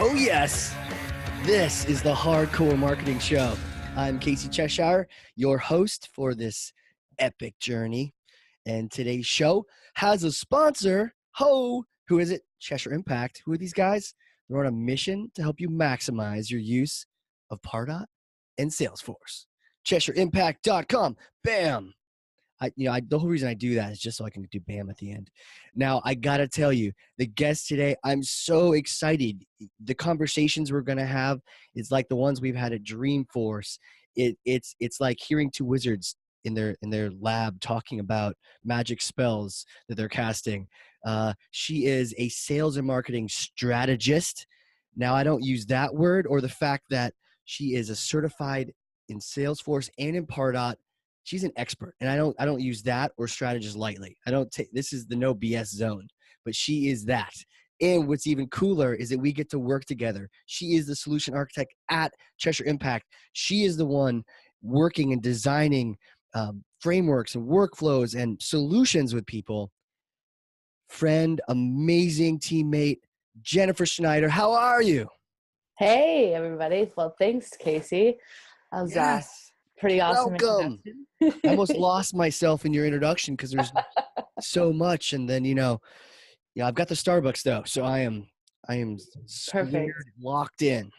Oh, yes. This is the Hardcore Marketing Show. I'm Casey Cheshire, your host for this epic journey. And today's show has a sponsor. Who is it? Cheshire Impact. Who are these guys? They're on a mission to help you maximize your use of Pardot and Salesforce. CheshireImpact.com. Bam. The whole reason I do that is just so I can do bam at the end. Now, I got to tell you, the guest today, I'm so excited. The conversations we're going to have is like the ones we've had at Dreamforce. It's like hearing two wizards in their lab talking about magic spells that they're casting. She is a sales and marketing strategist. Now, I don't use that word or the fact that she is a certified in Salesforce and in Pardot. She's an expert, and I don't use that or strategist lightly. This is the no BS zone, but she is that. And what's even cooler is that we get to work together. She is the solution architect at Cheshire Impact. She is the one working and designing frameworks and workflows and solutions with people. Friend, amazing teammate, Jennifer Schneider. How are you? Hey, everybody. Well, thanks, Casey. That was pretty awesome. Welcome. I almost lost myself in your introduction because there's so much. And then, I've got the Starbucks though. So I am perfect. Locked in.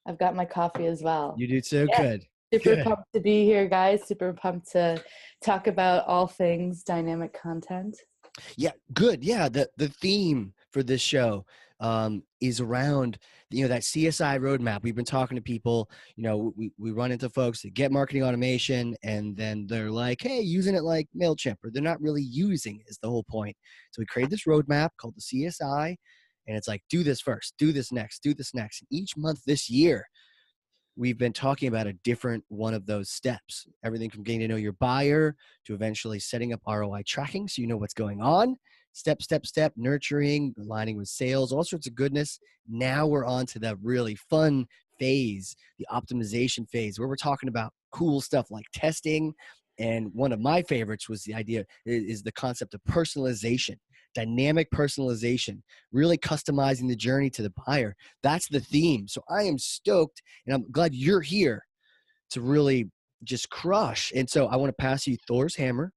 I've got my coffee as well. You do too? Yeah. Good. Super pumped to be here, guys. Super pumped to talk about all things dynamic content. Yeah, good. Yeah, the theme for this show is around that CSI roadmap. We've been talking to people. We run into folks that get marketing automation, and then they're like, "Hey, using it like MailChimp," or they're not really using it. Is the whole point. So we created this roadmap called the CSI, and it's like, do this first, do this next, do this next. And each month this year, we've been talking about a different one of those steps. Everything from getting to know your buyer to eventually setting up ROI tracking so you know what's going on. Step, nurturing, aligning with sales, all sorts of goodness. Now we're on to the really fun phase, the optimization phase, where we're talking about cool stuff like testing. And one of my favorites was the idea is the concept of personalization. Dynamic personalization, really customizing the journey to the buyer. That's the theme. So I am stoked, and I'm glad you're here to really just crush. And so I want to pass you Thor's hammer.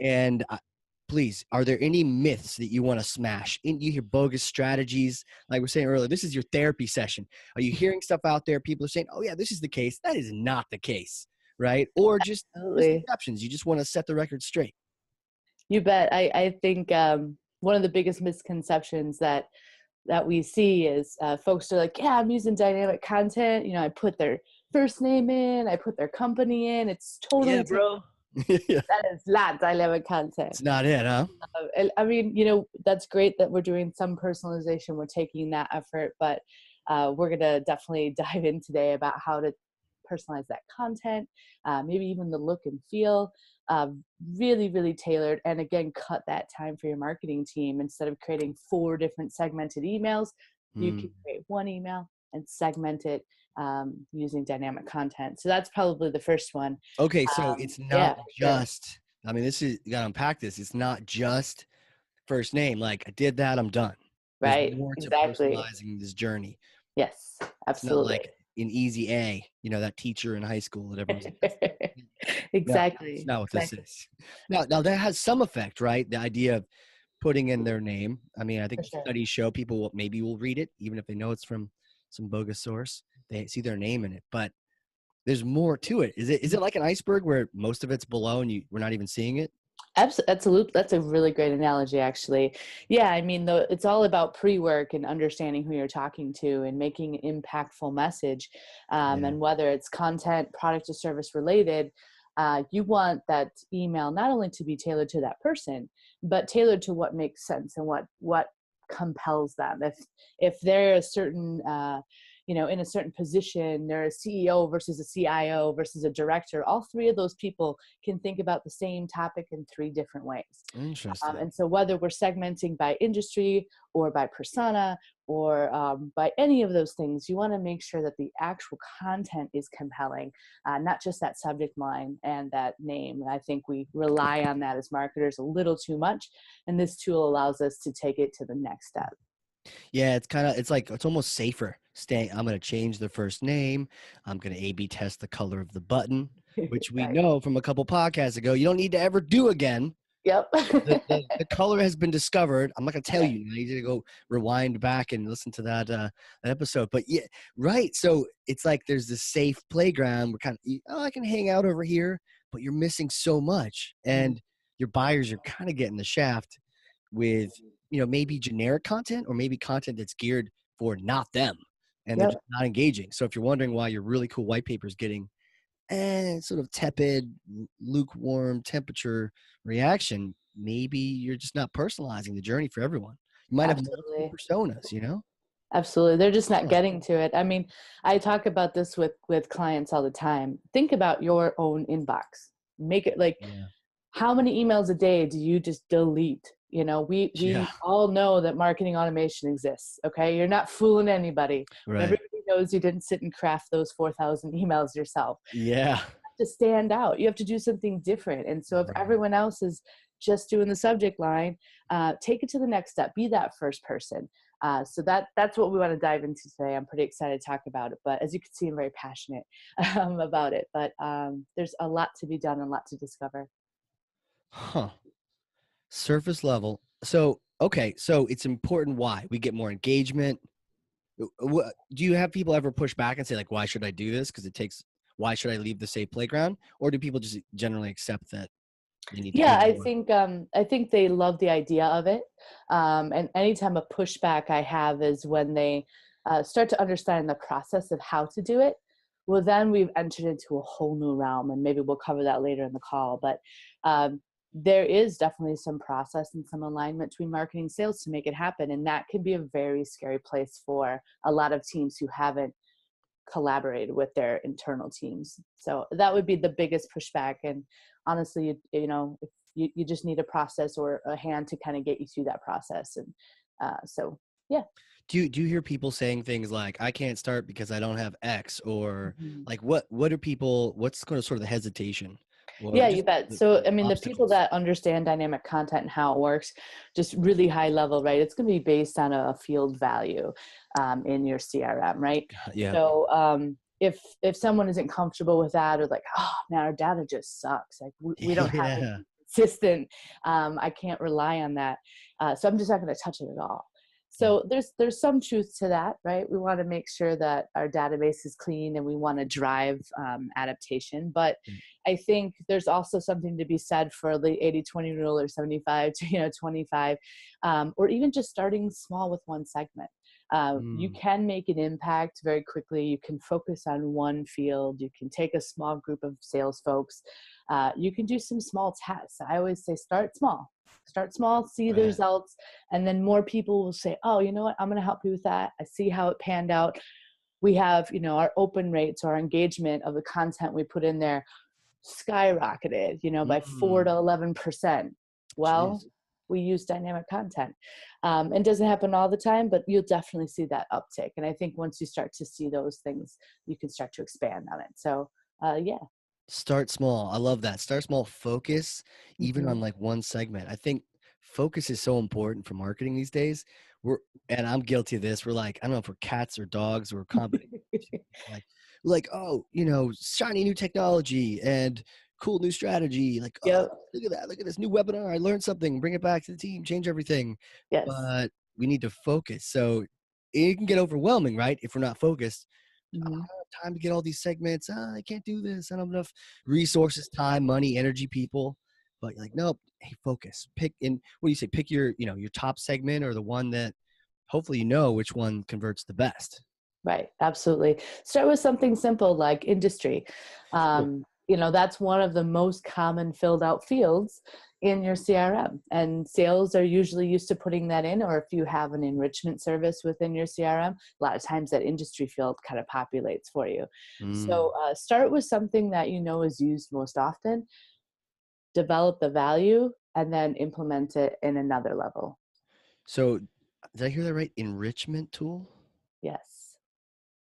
And please, are there any myths that you want to smash? You hear bogus strategies. Like we were saying earlier, this is your therapy session. Are you hearing stuff out there? People are saying, oh yeah, this is the case. That is not the case, right? Or just misconceptions. You just want to set the record straight. You bet. I think one of the biggest misconceptions that we see is folks are like, yeah, I'm using dynamic content. I put their first name in, I put their company in. It's totally yeah, bro. That is not dynamic content. It's not it, huh? I mean, that's great that we're doing some personalization. We're taking that effort, but we're going to definitely dive in today about how to personalize that content, maybe even the look and feel. Really, really tailored. And again, cut that time for your marketing team. Instead of creating 4 different segmented emails, you can create one email and segment it using dynamic content. So that's probably the first one. Okay, so it's not just, I mean, you got to unpack this. It's not just first name. Like, I did that, I'm done. Right, There's more exactly. to personalizing this journey. Yes, absolutely. It's not like an easy A, that teacher in high school that everyone's exactly. No, it's not what this is. Now that has some effect, right? The idea of putting in their name. I mean, I think studies show people maybe will read it, even if they know it's from some bogus source. They see their name in it, but there's more to it. Is it like an iceberg where most of it's below and we're not even seeing it? Absolutely. That's a really great analogy, actually. Yeah, I mean, it's all about pre-work and understanding who you're talking to and making an impactful message. And whether it's content, product, or service related, you want that email not only to be tailored to that person, but tailored to what makes sense and what compels them. If they're a certain in a certain position, they're a CEO versus a CIO versus a director. All 3 of those people can think about the same topic in 3 different ways. Interesting. And so whether we're segmenting by industry or by persona or by any of those things, you want to make sure that the actual content is compelling, not just that subject line and that name. I think we rely on that as marketers a little too much, and this tool allows us to take it to the next step. Yeah, it's almost safer. I'm going to change the first name. I'm going to A/B test the color of the button, which we Right. know from a couple podcasts ago you don't need to ever do again. Yep. The color has been discovered. I'm not going to tell Yeah. you. You need to go rewind back and listen to that episode. But yeah, right. So it's like there's this safe playground. We're kind of, oh, I can hang out over here, but you're missing so much, Mhm. and your buyers are kind of getting the shaft with maybe generic content or maybe content that's geared for not them, and they're Yep. just not engaging. So if you're wondering why your really cool white paper is getting sort of tepid, lukewarm temperature reaction, maybe you're just not personalizing the journey for everyone. You might have multiple Absolutely. personas. Absolutely. They're just not Huh. getting to it. I mean, I talk about this with clients all the time. Think about your own inbox. Make it like, Yeah. how many emails a day do you just delete? Yeah. We all know that marketing automation exists. Okay. You're not fooling anybody. Right. Everybody knows you didn't sit and craft those 4,000 emails yourself. Yeah. To stand out, you have to do something different. And so if Right. everyone else is just doing the subject line, take it to the next step, be that first person. So that's what we want to dive into today. I'm pretty excited to talk about it, but as you can see, I'm very passionate about it, but there's a lot to be done and a lot to discover. Huh. Surface level. So, okay. So it's important why we get more engagement. Do you have people ever push back and say, like, why should I do this? Why should I leave the safe playground? Or do people just generally accept that they need to Yeah, do more? I think they love the idea of it. And anytime a pushback I have is when they start to understand the process of how to do it. Well, then we've entered into a whole new realm, and maybe we'll cover that later in the call. But there is definitely some process and some alignment between marketing and sales to make it happen, and that can be a very scary place for a lot of teams who haven't collaborated with their internal teams. So that would be the biggest pushback. And honestly, if you just need a process or a hand to kind of get you through that process. And so, yeah. Do you hear people saying things like, I can't start because I don't have X, or Mhm. like what's kind of sort of the hesitation or Yeah, you just bet. the So, I mean, the people obstacles? that understand dynamic content and how it works, just really high level, right? It's going to be based on a field value in your CRM, right? Yeah. So, if someone isn't comfortable with that, or like, oh man, our data just sucks. Like we don't have it Yeah. consistent. I can't rely on that. So I'm just not going to touch it at all. Yeah. So there's some truth to that, right? We want to make sure that our database is clean, and we want to drive adaptation. But I think there's also something to be said for the 80-20 rule, or 75 to 25, or even just starting small with one segment. You Mm, can make an impact very quickly. You can focus on one field. You can take a small group of sales folks. You can do some small tests. I always say start small, see the right. results, and then more people will say, oh, you know what, I'm going to help you with that. I see how it panned out. We have our open rates, our engagement of the content we put in there skyrocketed, by 4 to Mm, 11%. Well, jeez. we use dynamic content. And doesn't happen all the time, but you'll definitely see that uptick. And I think once you start to see those things, you can start to expand on it. So, yeah. Start small. I love that. Start small, focus even Mm-hmm. on like one segment. I think focus is so important for marketing these days. And I'm guilty of this. We're like, I don't know if we're cats or dogs or a combination. Like, oh, shiny new technology and cool new strategy. Like, oh, Yep. look at that. Look at this new webinar. I learned something. Bring it back to the team. Change everything. Yes. But we need to focus. So it can get overwhelming, right? If we're not focused. I Mm-hmm. don't have time to get all these segments. I can't do this. I don't have enough resources, time, money, energy, people. But you're like, nope. Hey, focus. Pick in. What do you say? Pick your top segment, or the one that hopefully which one converts the best. Right, absolutely. Start with something simple like industry. Sure. That's one of the most common filled out fields in your CRM. And sales are usually used to putting that in, or if you have an enrichment service within your CRM, a lot of times that industry field kind of populates for you. Mm. So start with something that you know is used most often, develop the value, and then implement it in another level. So, did I hear that right? Enrichment tool? Yes.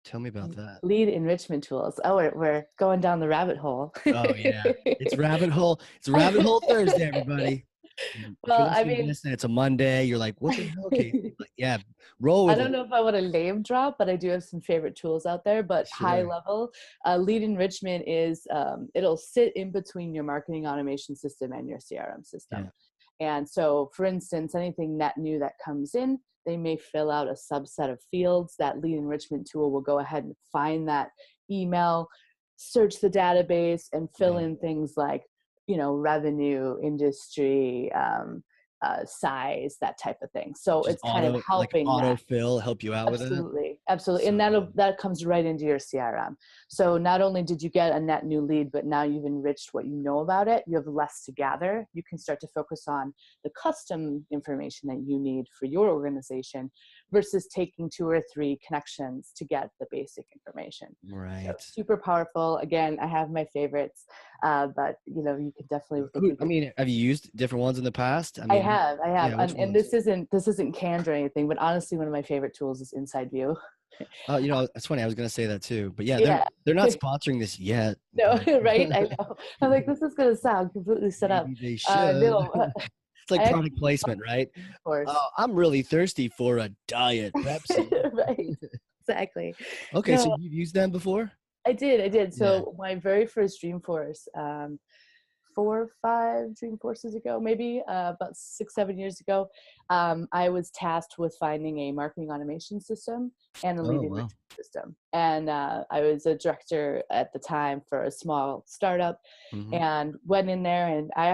Tell me about that. Lead enrichment tools. Oh, we're going down the rabbit hole. Oh yeah, it's rabbit hole. It's rabbit hole Thursday, everybody. If you're Well, I listening to mean, this and it's a Monday, you're like, what the hell, Casey? Like, yeah, roll I with don't it. know if I want to name drop, but I do have some favorite tools out there. But high Sure. level, lead enrichment is it'll sit in between your marketing automation system and your CRM system. Yeah. And so, for instance, anything net new that comes in, they may fill out a subset of fields. That lead enrichment tool will go ahead and find that email, search the database, and fill Yeah. in things like, revenue, industry, size, that type of thing. So Just it's kind of helping that. autofill, help you out with it. Absolutely. Absolutely. And So good. that comes right into your CRM. So not only did you get a net new lead, but now you've enriched what you know about it. You have less to gather. You can start to focus on the custom information that you need for your organization versus taking 2 or 3 connections to get the basic information. So Right. super powerful. Again, I have my favorites, but you can definitely with a I Google. mean, have you used different ones in the past? I I mean, have, yeah, which and ones? this isn't canned or anything, but honestly, one of my favorite tools is Inside View. It's funny. I was gonna say that too, but yeah, Yeah. they're not sponsoring this yet, No, but right? I know. I'm like, this is gonna sound completely set up. maybe they should. No, It's like I product actually, placement, right? of course, I'm really thirsty for a diet Pepsi. right? Exactly. Okay, so No, you've used them before? I did. Yeah. So my very first Dreamforce, 4 or 5 Dreamforces ago, maybe about 6, 7 years ago, I was tasked with finding a marketing automation system and a lead Oh wow. enrichment system. And I was a director at the time for a small startup, Hmm. and went in there, and I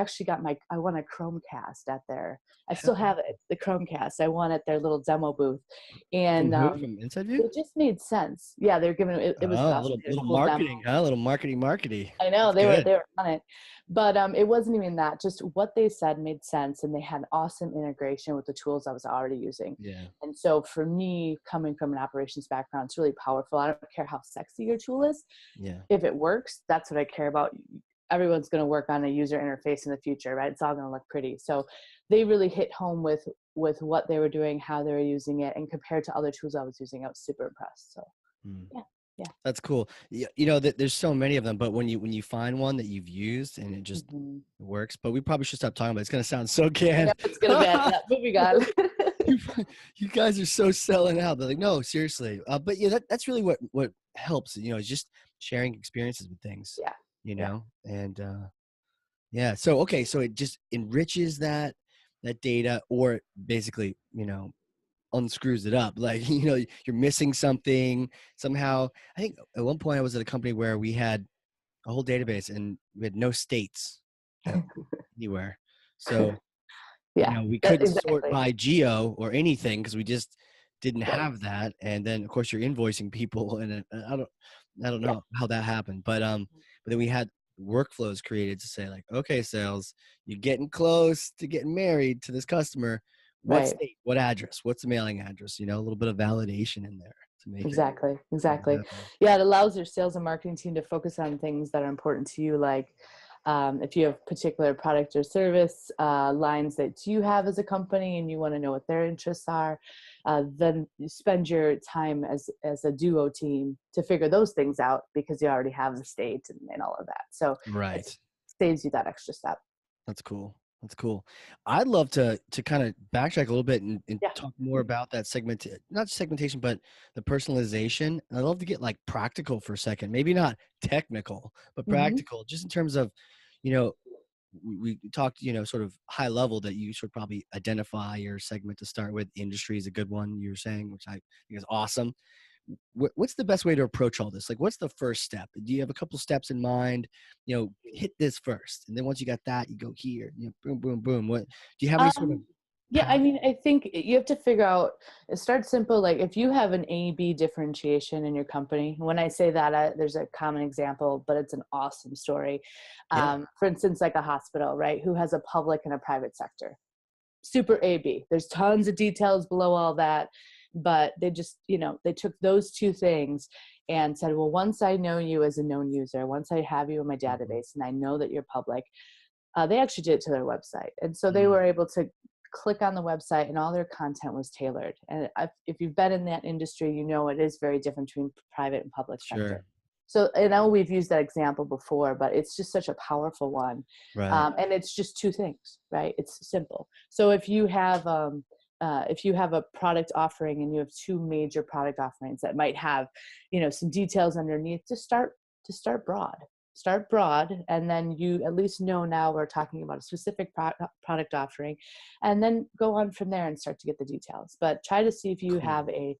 won a Chromecast at their, I still Hell, have it, the Chromecast. I won at their little demo booth, from and who? From Inside View? it just made sense. Yeah, they're giving it. It was Oh, a awesome. little They had a little cool demo. marketing, huh? A little markety. I know That's good. they were on it, but it wasn't even that. Just what they said made sense, and they had awesome integration with the tools I was already using. Yeah. And so for me, coming from an operations background, it's really powerful. I don't care how sexy your tool is. Yeah. If it works, that's what I care about. Everyone's going to work on a user interface in the future, right? It's all going to look pretty. So they really hit home with what they were doing, how they were using it, and compared to other tools I was using, I was super impressed. So Hmm. yeah, yeah. That's cool. There's so many of them, but when you find one that you've used and it just Mhm. works, but we probably should stop talking about it. It's gonna sound so I know canned. it's gonna be moving on. you, you guys are so selling out. They're like, no, seriously. But yeah, that's really what helps. Is just sharing experiences with things. Yeah, yeah, And yeah. So okay, so it just enriches that data, or basically, unscrews it up. Like, you're missing something somehow. I think at one point I was at a company where we had a whole database and we had no states anywhere. So, yeah. we That couldn't sort exactly. by geo or anything because we just didn't Right. have that. And then of course you're invoicing people, and I don't Yeah. know how that happened, but then we had workflows created to say like, okay, sales, you're getting close to getting married to this customer. What Right. state, what address, what's the mailing address? A little bit of validation in there to make it Exactly. Exactly. happen. Yeah, it allows your sales and marketing team to focus on things that are important to you, like if you have particular product or service lines that you have as a company and you want to know what their interests are, then you spend your time as a duo team to figure those things out because you already have the state and all of that. So it Right. saves you that extra step. That's cool. That's cool. I'd love to kind of backtrack a little bit and Yeah. talk more about that not segmentation, but the personalization. I'd love to get like practical for a second. Maybe not technical, but Hmm. practical, just in terms of, you know, we talked, sort of high level that you should probably identify your segment to start with. Industry is a good one, you're saying, which I think is awesome. What's the best way to approach all this? Like, what's the first step? Do you have a couple steps in mind? Hit this first, and then once you got that, you go here. Boom, boom, boom. What do you have any sort of Um, yeah, I path? mean, I think you have to figure out, it starts simple. Like if you have an A-B differentiation in your company, when I say that, there's a common example, but it's an awesome story. Yeah. For instance, like a hospital, right? Who has a public and a private sector. Super A-B. There's tons of details below all that, but they just, they took those two things and said, well, once I know you as a known user, once I have you in my Mhm. database and I know that you're public, they actually did it to their website. And so they Mm, were able to click on the website and all their content was tailored. And if you've been in that industry, it is very different between private and public sector. sure. So I know we've used that example before, but it's just such a powerful one. Right. And it's just two things, right? It's simple. So if you have a product offering and you have two major product offerings that might have, some details underneath, to start broad. Start broad, and then you at least know now we're talking about a specific product offering, and then go on from there and start to get the details. But try to see if you have Cool.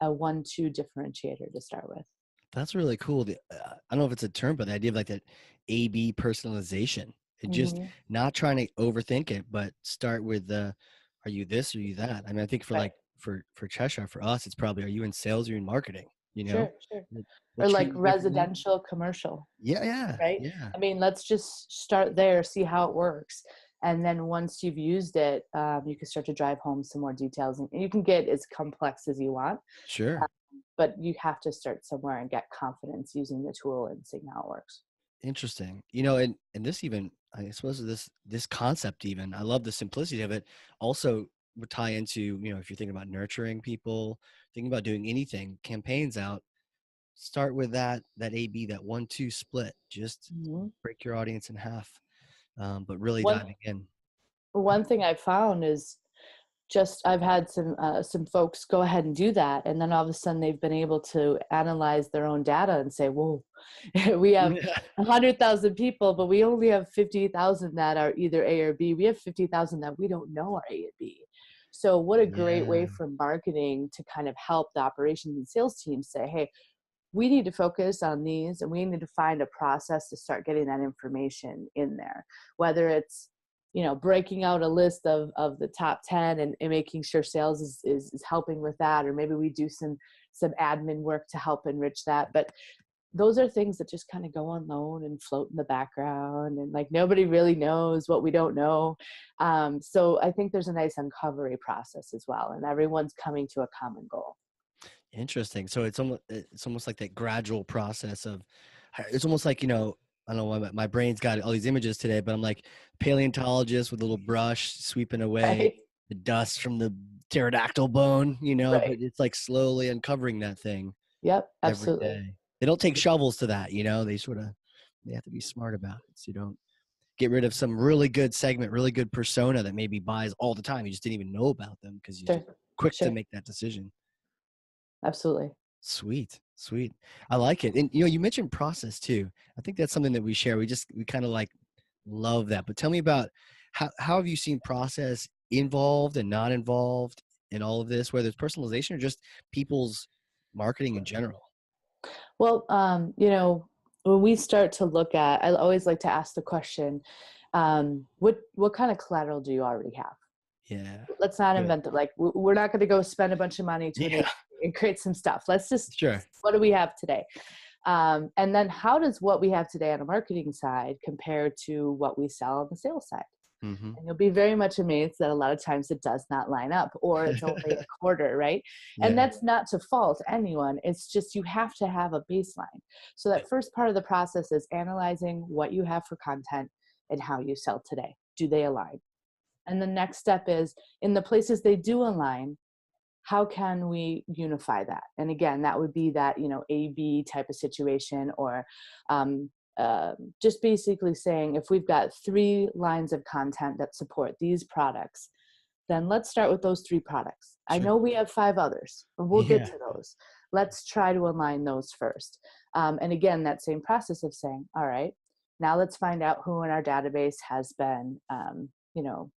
a 1-2 differentiator to start with. That's really cool. I don't know if it's a term, but the idea of like that A/B personalization. It just Hmm. not trying to overthink it, but start with the, are you this or are you that? I mean, I think for Right. like for Cheshire, for us, it's probably, are you in sales or you in marketing? You know, Sure, sure. We'll Or treat like you differently. residential, commercial, Yeah, yeah, right? yeah, I mean, let's just start there, see how it works. And then once you've used it, you can start to drive home some more details. And you can get as complex as you want, sure. but you have to start somewhere and get confidence using the tool and seeing how it works. Interesting. And this even, I suppose this concept even, I love the simplicity of it. Also would tie into, if you're thinking about nurturing people, thinking about doing anything, campaigns out, start with that AB, that 1-2 split. Just Mhm. break your audience in half, but really One diving in. one thing I found is just I've had some folks go ahead and do that, and then all of a sudden they've been able to analyze their own data and say, "Whoa, we have Yeah. 100,000 people, but we only have 50,000 that are either A or B. We have 50,000 that we don't know are A and B." So what a great way Yeah. for marketing to kind of help the operations and sales team say, "Hey, we need to focus on these, and we need to find a process to start getting that information in there, whether it's breaking out a list of the top 10 and making sure sales is helping with that, or maybe we do some admin work to help enrich that. But those are things that just kind of go on loan and float in the background, and like nobody really knows what we don't know. So I think there's a nice uncovery process as well, and everyone's coming to a common goal. Interesting. So it's almost like that gradual process of, it's almost like, I don't know why my brain's got all these images today, but I'm like paleontologist with a little brush sweeping away Right. the dust from the pterodactyl bone, but Right. it's like slowly uncovering that thing Yep, every absolutely. day. They don't take shovels to that, they have to be smart about it. So you don't get rid of some really good segment, really good persona that maybe buys all the time. You just didn't even know about them because you just Sure. quick to Sure. make that decision. Absolutely. Sweet, sweet. I like it. And you mentioned process too. I think that's something that we share. We kind of like love that. But tell me about how have you seen process involved and not involved in all of this, whether it's personalization or just people's marketing in general? Well, when we start to look at, I always like to ask the question, what kind of collateral do you already have? Yeah. Let's not Good. invent it. Like we're not going to go spend a bunch of money to an Yeah. agency and create some stuff. Let's just, Sure. what do we have today? And then how does what we have today on the marketing side compare to what we sell on the sales side? Mm-hmm. And you'll be very much amazed that a lot of times it does not line up, or it's only a quarter, right? And Yeah. that's not to fault anyone. It's just you have to have a baseline. So that first part of the process is analyzing what you have for content and how you sell today. Do they align? And the next step is, in the places they do align, how can we unify that? And again, that would be that A B type of situation, or um, just basically saying, if we've got 3 lines of content that support these products, then let's start with those 3 products. I Sure. know we have 5 others, but we'll get Yeah. to those. Let's try to align those first. And again, that same process of saying, all right, now let's find out who in our database has been you know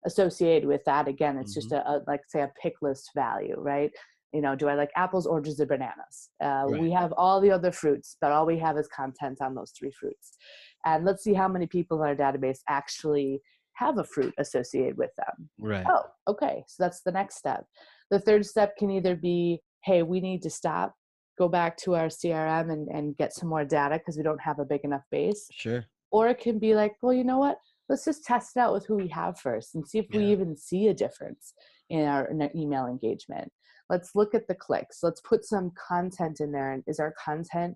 associated with that. Again, it's just Mm-hmm. a like say a pick list value, right? Do I like apples, oranges, or bananas? Right. We have all the other fruits, but all we have is content on those 3 fruits. And let's see how many people in our database actually have a fruit associated with them. Right. Oh, okay. So that's the next step. The third step can either be, hey, we need to stop, go back to our CRM and get some more data because we don't have a big enough base. Sure. Or it can be like, well, you know what? Let's just test it out with who we have first and see if we Yeah. even see a difference in our email engagement. Let's look at the clicks. Let's put some content in there. And is our content,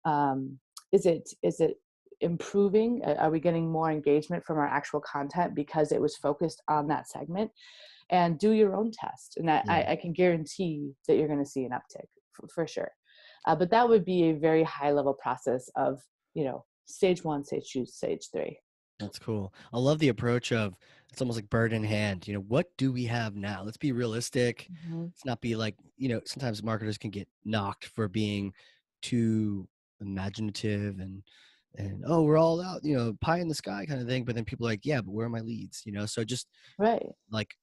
um, is it improving? Are we getting more engagement from our actual content because it was focused on that segment? And do your own test. And Yeah. I can guarantee that you're going to see an uptick for sure. But that would be a very high level process of, stage 1, stage 2, stage 3. That's cool. I love the approach of it's almost like bird in hand. What do we have now? Let's be realistic. Mm-hmm. Let's not be like, sometimes marketers can get knocked for being too imaginative and oh, we're all out, pie in the sky kind of thing. But then people are like, yeah, but where are my leads? So just Right. like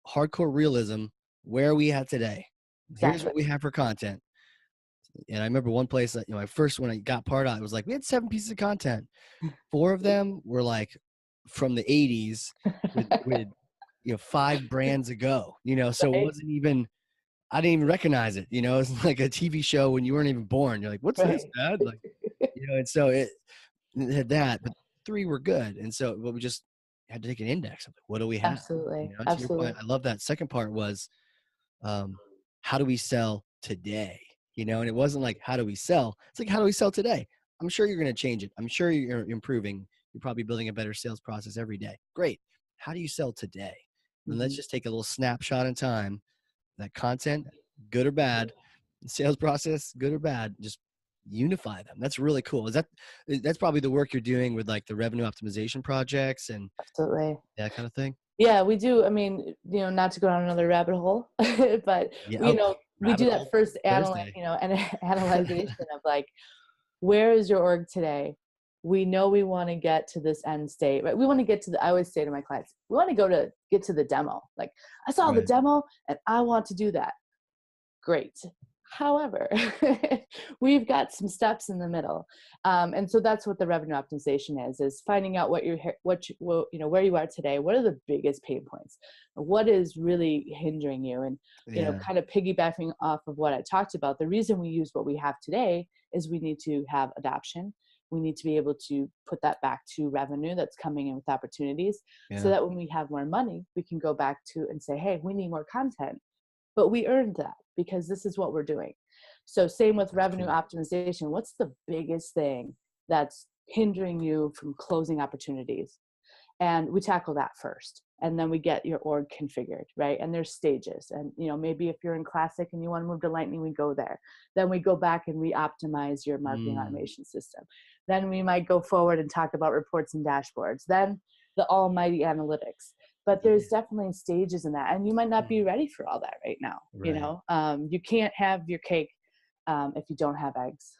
hardcore realism. Where are we at today? Here's what Exactly. we have for content. And I remember one place that, when I got part out, it was like, we had 7 pieces of content. 4 of them were like from the 80s with 5 brands ago, so it Right. wasn't even, I didn't even recognize it. It's like a TV show when you weren't even born. You're like, what's this, Right. Dad? Like, and so it had that, but 3 were good. And so but we just had to take an index of like, what do we have? Absolutely. To your point, Absolutely. I love that second part was, how do we sell today? And it wasn't like, how do we sell? It's like, how do we sell today? I'm sure you're going to change it. I'm sure you're improving. You're probably building a better sales process every day. Great. How do you sell today? And let's Mm-hmm. just take a little snapshot in time. That content, good or bad, sales process, good or bad, just unify them. That's really cool. That's probably the work you're doing with like the revenue optimization projects and Absolutely. that kind of thing? Yeah, we do. I mean, not to go down another rabbit hole, but Yeah. we, Oh, we rabbit do that hole first Thursday. and analyzation of like, where is your org today? We know we want to get to this end state, right? We want to get to I always say to my clients, we want to get to the demo. Like, I saw the Right. demo and I want to do that. Great. However, we've got some steps in the middle. And so that's what the revenue optimization is finding out where you are today. What are the biggest pain points? What is really hindering you? And, Yeah. kind of piggybacking off of what I talked about, the reason we use what we have today is we need to have adoption. We need to be able to put that back to revenue that's coming in with opportunities so Yeah. that when we have more money, we can go back to and say, hey, we need more content. But we earned that because this is what we're doing. So same with That's revenue cool. optimization. What's the biggest thing that's hindering you from closing opportunities? And we tackle that first. And then we get your org configured, right? And there's stages. And maybe if you're in Classic and you want to move to Lightning, we go there. Then we go back and re-optimize your marketing automation system. Then we might go forward and talk about reports and dashboards. Then the almighty analytics. But there's definitely stages in that, and you might not be ready for all that right now. Right. You can't have your cake if you don't have eggs.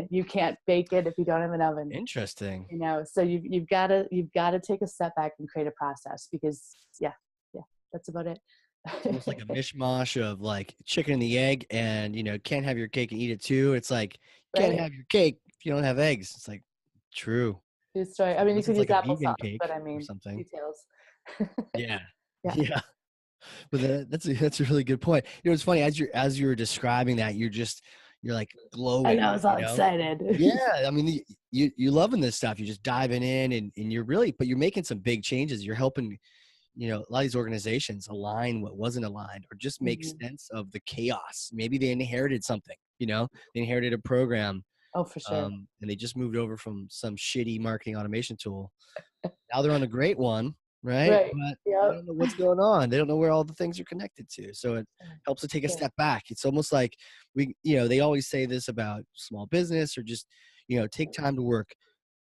You can't bake it if you don't have an oven. Interesting. So you've got to take a step back and create a process because yeah, that's about it. It's almost like a mishmash of like chicken and the egg, and can't have your cake and eat it too. It's like you can't Right. have your cake if you don't have eggs. It's like true. True story. I mean, you Unless could it's use like a applesauce, vegan but cake I or mean, something. details. Yeah. Yeah. Yeah. But that's a really good point. It's funny as you were describing that, you're like I glowing, know, I was all excited. Yeah. I mean, you loving this stuff. You're just diving in and but you're making some big changes. You're helping, a lot of these organizations align what wasn't aligned or just make Mhm. sense of the chaos. Maybe they inherited something, they inherited a program, Oh, for sure. and they just moved over from some shitty marketing automation tool. Now they're on a great one, right? Right. But they Yep. don't know what's going on. They don't know where all the things are connected to. So it helps to take a Yeah. step back. It's almost like they always say this about small business or just, take time to work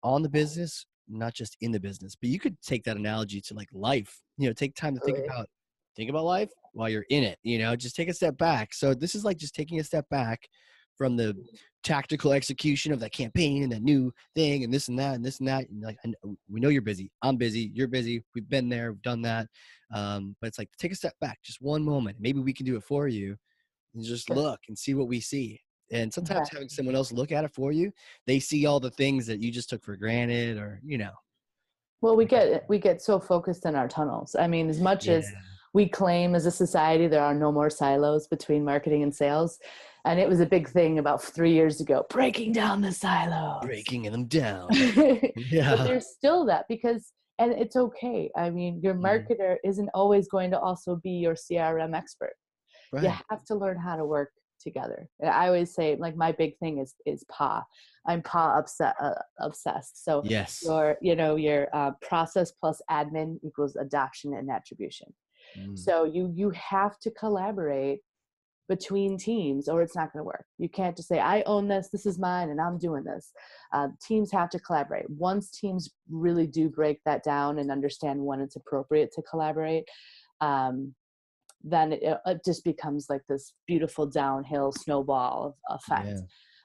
on the business, not just in the business. But you could take that analogy to like life, take time to Absolutely. think about life while you're in it, just take a step back. So this is like just taking a step back from the tactical execution of that campaign and that new thing and this and that and this and that. And like, we know you're busy. I'm busy. You're busy. We've been there. We've done that. But it's like, take a step back, just one moment. Maybe we can do it for you and just Sure. look and see what we see. And sometimes Exactly. having someone else look at it for you, they see all the things that you just took for granted or. Well, we get so focused in our tunnels. I mean, as much Yeah. as we claim as a society there are no more silos between marketing and sales, and it was a big thing about 3 years ago, breaking down the silos. Breaking them down. But Yeah. there's still that and it's okay. I mean, your marketer isn't always going to also be your CRM expert. You Right. have to learn how to work together. And I always say, like, my big thing is PA. I'm PA obsessed. So Yes. your process plus admin equals adoption and attribution. Mm. So you have to collaborate between teams, or it's not going to work. You can't just say, I own this, this is mine, and I'm doing this. Teams have to collaborate. Once teams really do break that down and understand when it's appropriate to collaborate, then it just becomes like this beautiful downhill snowball effect.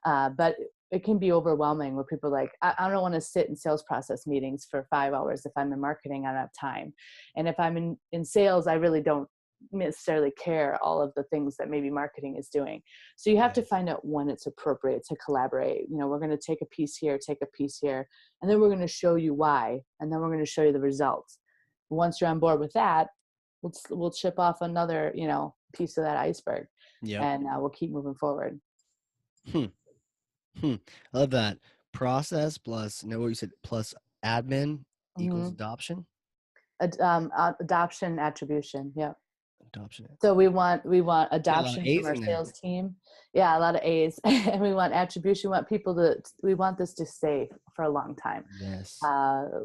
But it can be overwhelming where people are like, I don't want to sit in sales process meetings for 5 hours. If I'm in marketing, I don't have time. And if I'm in sales, I really don't necessarily care all of the things that maybe marketing is doing. So you have to find out when it's appropriate to collaborate. We're going to take a piece here, and then we're going to show you why, and then we're going to show you the results. Once you're on board with that, we'll chip off another, piece of that iceberg, and we'll keep moving forward. I love that. Process plus, what you said, plus admin equals adoption. Adoption, attribution. Yeah. Adoption. So we want adoption A's from our in there. sales team. Yeah, a lot of A's. And we want attribution. We want this to stay for a long time. Yes.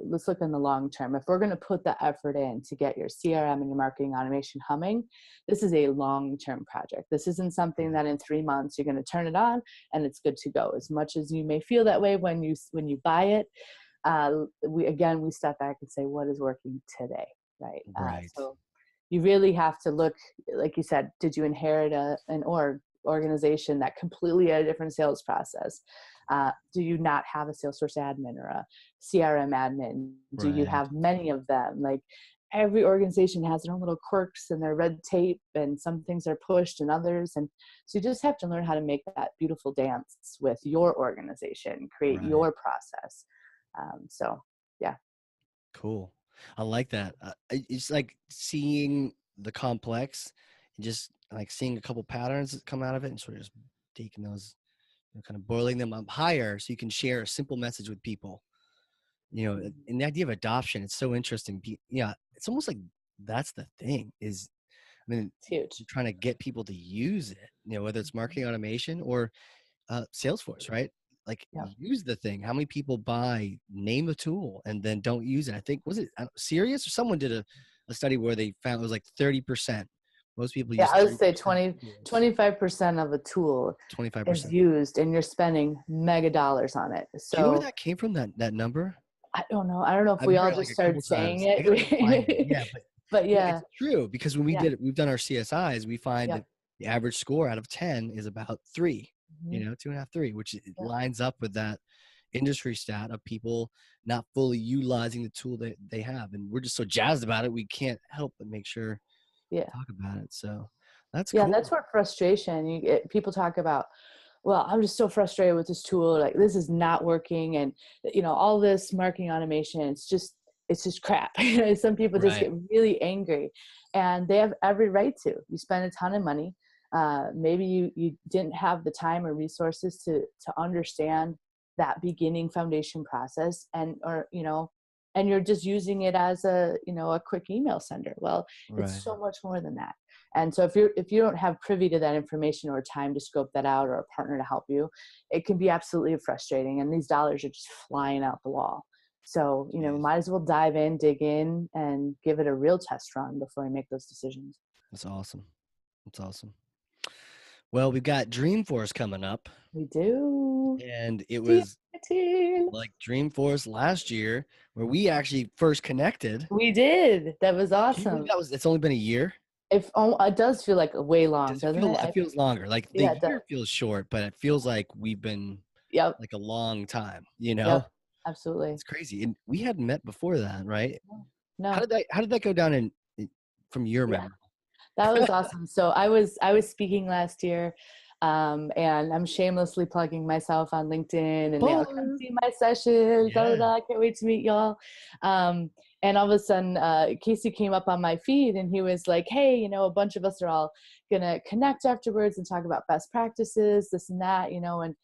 Let's look in the long term. If we're going to put the effort in to get your CRM and your marketing automation humming, this is a long-term project. This isn't something that in 3 months you're going to turn it on and it's good to go. As much as you may feel that way when you buy it, we step back and say, what is working today, right? Right. So you really have to look, like you said, did you inherit an organization that completely had a different sales process? Do you not have a Salesforce admin or a CRM admin? Do you have many of them? Like every organization has their own little quirks and their red tape, and some things are pushed and others. And so you just have to learn how to make that beautiful dance with your organization, create your process. Yeah. Cool. I like that. It's like seeing the complex and just like seeing a couple patterns that come out of it and sort of just taking those, kind of boiling them up higher so you can share a simple message with people. And the idea of adoption, it's so interesting. It's almost like that's the thing is, it's huge. You're trying to get people to use it, whether it's marketing automation or Salesforce, right? Like use the thing. How many people name a tool and then don't use it? I think, was it Serious or someone did a study where they found it was like 30%. Most people use. I would say 25% of a tool 25% is used and you're spending mega dollars on it. So do you know where that came from, that number? I don't know. I don't know if we all just started saying it. Yeah, but yeah, it's true, because when we've done our CSIs, we find that the average score out of 10 is about 3. 2.5, 3, which lines up with that industry stat of people not fully utilizing the tool that they have. And we're just so jazzed about it, we can't help but make sure to talk about it. So that's cool. That's where frustration, people talk about, well, I'm just so frustrated with this tool. Like, this is not working. And, all this marketing automation, it's just crap. Some people just get really angry, and they have every right to. You spend a ton of money. Maybe you didn't have the time or resources to understand that beginning foundation process, and you're just using it as a quick email sender. Well, it's so much more than that. And so if you don't have privy to that information or time to scope that out, or a partner to help you, it can be absolutely frustrating. And these dollars are just flying out the wall. So, might as well dive in, dig in, and give it a real test run before you make those decisions. That's awesome. Well, we've got Dreamforce coming up. We do. And it was like Dreamforce last year where we actually first connected. We did. That was awesome. It's only been a year. It does feel like way long, doesn't it? It feels longer. Like the year feels short, but it feels like we've been like a long time, Yep, absolutely. It's crazy. And we hadn't met before that, right? No. How did that go down from your memory? That was awesome. So I was speaking last year, and I'm shamelessly plugging myself on LinkedIn, and come see my sessions. I can't wait to meet y'all. And all of a sudden, Casey came up on my feed, and he was like, hey, a bunch of us are all going to connect afterwards and talk about best practices, this and that, and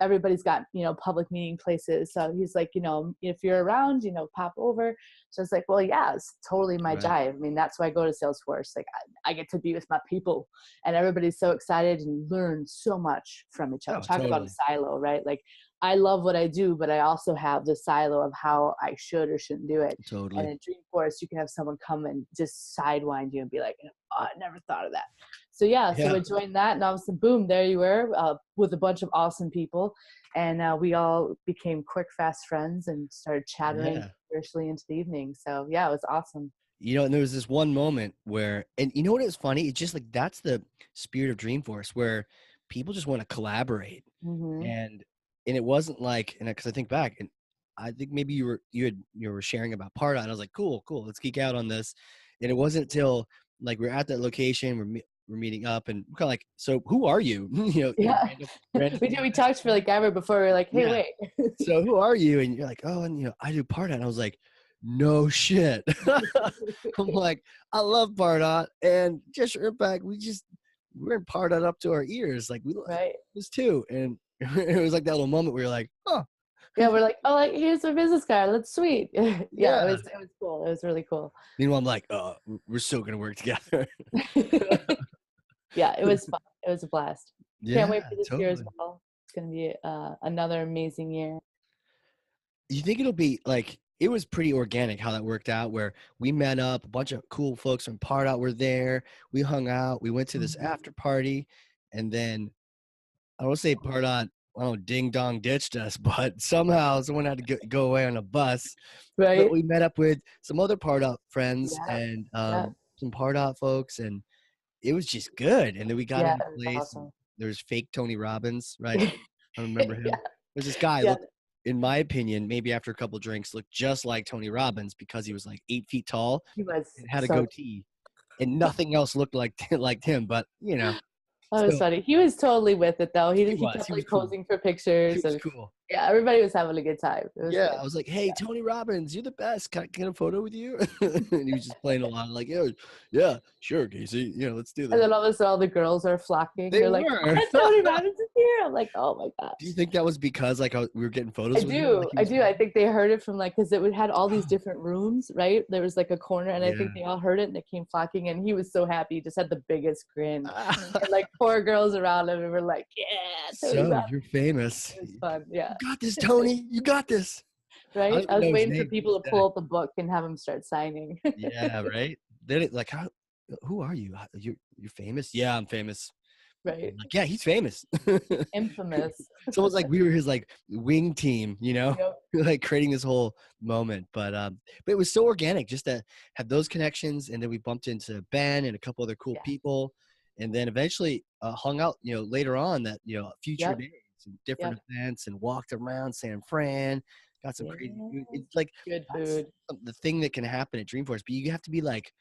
everybody's got, public meeting places. So he's like, if you're around, pop over. So it's like, well, yeah, it's totally my jive. I mean, that's why I go to Salesforce. Like I get to be with my people, and everybody's so excited and learn so much from each other. Talk about a silo, right? Like I love what I do, but I also have the silo of how I should or shouldn't do it. And Totally. in Dreamforce, you can have someone come and just sidewind you and be like, oh, I never thought of that. So yeah, so Yeah. I joined that, and all of a sudden, boom, there you were, with a bunch of awesome people. And we all became quick, fast friends and started chattering Yeah. virtually into the evening. So yeah, it was awesome. And there was this one moment where, and you know what is funny? It's just like, that's the spirit of Dreamforce, where people just want to collaborate. Mm-hmm. And it wasn't like, and because I think back, and I think maybe you were sharing about Parda, and I was like, cool, let's geek out on this. And it wasn't until like we're at that location, we're meeting up, and we're kind of like, so who are you? Yeah, random we did. We talked for like ever before. We were like, hey, yeah. wait. So who are you? And you're like, oh, and I do Pardot. And I was like, no shit. I'm like, I love Pardot, and just your impact. We're in Pardot up to our ears. Like we Right. this too. And it was like that little moment where you're like, oh, Yeah, we're like, oh, like here's my business card. That's sweet. Yeah, yeah. it was cool. It was really cool. Meanwhile, I'm like, oh, we're still gonna work together. Yeah, it was fun. It was a blast. Can't wait Yeah, for this year as totally. well. It's gonna be another amazing year. You think it'll be like, it was pretty organic how that worked out, where we met up, a bunch of cool folks from Pardot were there. We hung out, we went to this Mhm. after party, and then I don't say Pardot, I don't know, ding dong ditched us, but somehow someone had to go away on a bus. But Right? we met up with some other Pardot friends Yeah, and yeah, some Pardot folks, and it was just good. And then we got yeah. into It was place, and awesome. there's fake Tony Robbins, right? I remember Yeah, him. There's this guy, yeah. looked, in my opinion, maybe after a couple of drinks, looked just like Tony Robbins because he was like 8 feet tall He was and had a so. goatee, and nothing else looked like like him. But That was so funny. He was totally with it though. He kept he was like cool. posing for He pictures, was and cool. yeah, everybody was having a good time. It was Yeah, good. I was like, "Hey, Tony Robbins, you're the best. Can I get a photo with you?" And he was just playing along, like, yeah, sure, Casey. Let's do And this." then all of a sudden, all the girls are flocking. They They're like, were. Tony Robbins is here. I'm like, oh my Do you gosh. think that was because like we were getting I photos with him, like do. he I was do. I famous? think they heard it from like, because it would had all these different rooms, right? There was like a corner, and I think Yeah. they all heard it and they came flocking. And he was so happy. He just had the biggest grin. And like four girls around him, and we're like, yeah, Tony So Robbins. you're famous. It was fun. Yeah. You got this, Tony. You got this. I Right. don't I even was know his waiting for name to people this to day. pull up the book and have him start signing. Yeah, right. Then it like, who are you? You're famous? Yeah, I'm famous. Right. Like, yeah, he's famous. Infamous. It's almost like we were his like wing team, Yep. like creating this whole moment. But it was so organic just to have those connections, and then we bumped into Ben and a couple other cool Yeah. people, and then eventually hung out, later on that, future Yep. days and different Yep. events, and walked around San Fran, got some crazy food. Yeah. It's like Good that's food. the thing that can happen at Dreamforce, but you have to be like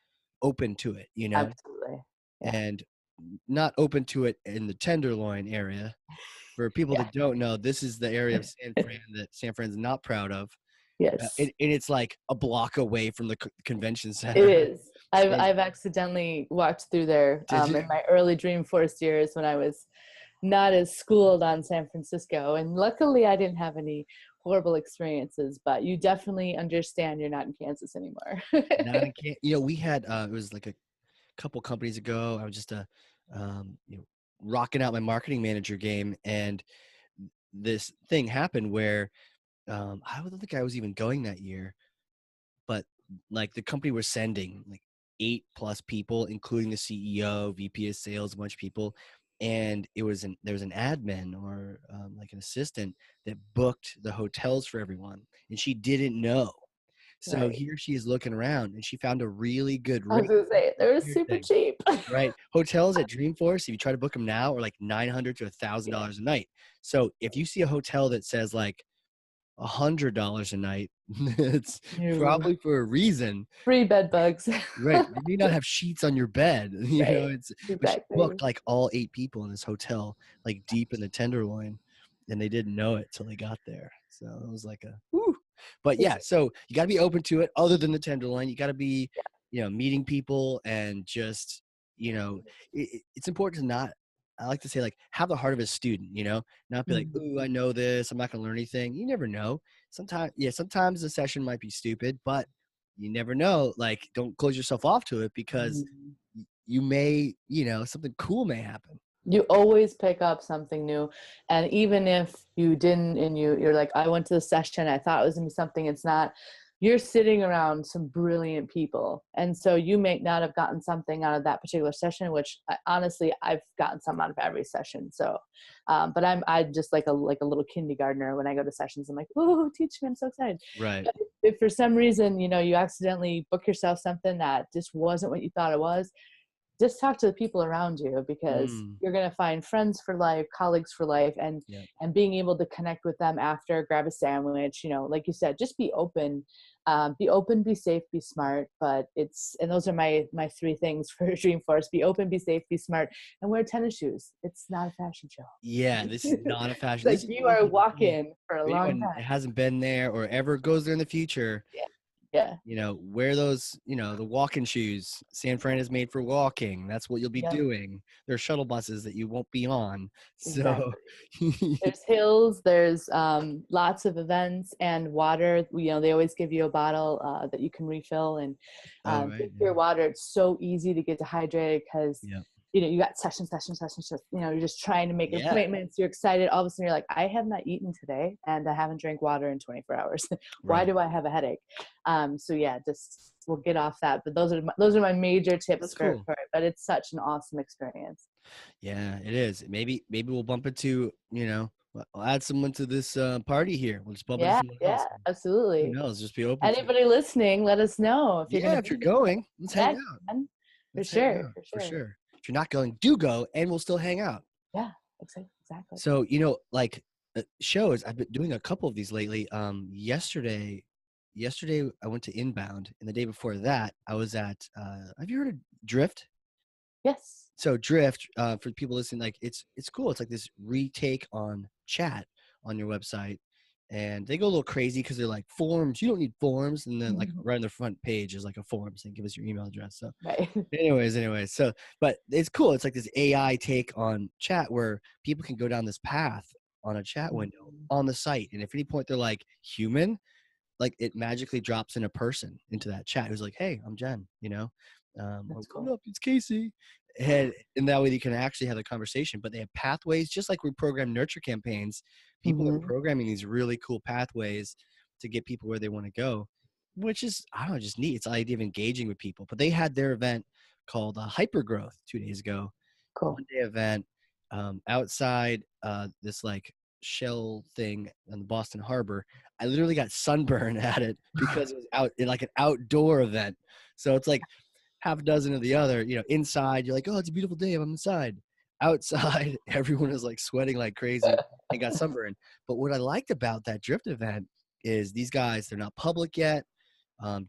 open to it. Absolutely. Yeah. And not open to it in the Tenderloin area. For people Yeah. that don't know, this is the area of San Fran that San Fran's not proud of. Yes. And it's like a block away from the convention It center. is. So I've accidentally walked through there did you? in my early Dreamforce years when I was not as schooled on San Francisco, and luckily I didn't have any horrible experiences. But you definitely understand you're not in Kansas anymore. Not in we had it was like a couple companies ago. I was just rocking out my marketing manager game, and this thing happened where I don't think I was even going that year, but like the company was sending like 8+ people, including the CEO, VP of sales, a bunch of people. And there was an admin or like an assistant that booked the hotels for everyone, and she didn't know. So Right. here she is looking around, and she found a really good I was rate. gonna say they were Here's the super thing, cheap. right? Hotels at Dreamforce, if you try to book them now, are like $900 to Yeah. $1,000 a night. So if you see a hotel that says like $100 a night, it's No. probably for a reason. Free bed bugs. Right. You may not have sheets on your bed, Right. but she Exactly. booked like all 8 people in this hotel, like deep in the Tenderloin, and they didn't know it till they got there. So it was like a whoo. But yeah, so you got to be open to it. Other than the Tenderloin, you got to be, meeting people, and just, it's important to not. I like to say, like, have the heart of a student, not be like, Mhm. ooh, I know this, I'm not gonna learn anything. You never know. Sometimes the session might be stupid, but you never know. Like, don't close yourself off to it, because Mhm. you may, something cool may happen. You always pick up something new. And even if you didn't, and you're like, I went to the session, I thought it was gonna be something, it's not. You're sitting around some brilliant people. And so you may not have gotten something out of that particular session, which honestly, I've gotten some out of every session. So, but I just like a little kindergartner when I go to sessions. I'm like, oh, teach me, I'm so excited. Right. But if for some reason, you accidentally book yourself something that just wasn't what you thought it was, just talk to the people around you, because you're going to find friends for life, colleagues for life, and Yeah. being able to connect with them after, grab a sandwich, like you said, just be open, be safe, be smart. But and those are my three things for Dreamforce: be open, be safe, be smart, and wear tennis shoes. It's not a fashion show. Yeah, this is not a fashion. Like This is you one are thing. walking for a For long anyone time. that hasn't been there or ever goes there in the future, Yeah. wear those, the walking shoes. San Fran is made for walking. That's what you'll be Yep. doing. There are shuttle buses that you won't be on. So, Exactly. There's hills, there's lots of events, and water. They always give you a bottle that you can refill, and oh, right. drink your water. It's so easy to get dehydrated because Yeah. you got session. You're just trying to make Yeah. appointments. You're excited. All of a sudden, you're like, I have not eaten today, and I haven't drank water in 24 hours. Why Right. do I have a headache? So yeah, just we'll get off that. But those are my major tips That's for cool. it. But it's such an awesome experience. Yeah, it is. Maybe we'll bump into, I'll add someone to this party here. We'll just bump into Yeah, someone else. yeah, Who absolutely. knows? Just be open to it. Anybody listening, let us know if you're going Yeah, to if you're be going, let's hang there. out. Yeah, for Let's hang sure, out for for sure. sure. If you're not going, do go, and we'll still hang out. Yeah, exactly. So, like shows, I've been doing a couple of these lately. Yesterday I went to Inbound, and the day before that I was at, have you heard of Drift? Yes. So Drift, for people listening, like it's cool. It's like this retake on chat on your website, and they go a little crazy because they're like, forms. You don't need forms, and then like right on the front page is like a form saying give us your email address. So, Right. anyways, so but it's cool. It's like this AI take on chat where people can go down this path on a chat window on the site, and if at any point they're like human, like it magically drops in a person into that chat who's like, hey, I'm Jen, or, That's what cool. up, it's Casey. And that way you can actually have a conversation. But they have pathways, just like we program nurture campaigns. People are programming these really cool pathways to get people where they want to go, which is, I don't know, just neat. It's the idea of engaging with people. But they had their event called Hypergrowth 2 days ago. Cool. One-day event outside this like shell thing on the Boston Harbor. I literally got sunburn at it because it was out in like an outdoor event. So it's like half a dozen of the other, inside you're like, oh, it's a beautiful day, I'm inside. Outside, everyone is like sweating like crazy and got sunburned. But what I liked about that Drift event is these guys, they're not public yet.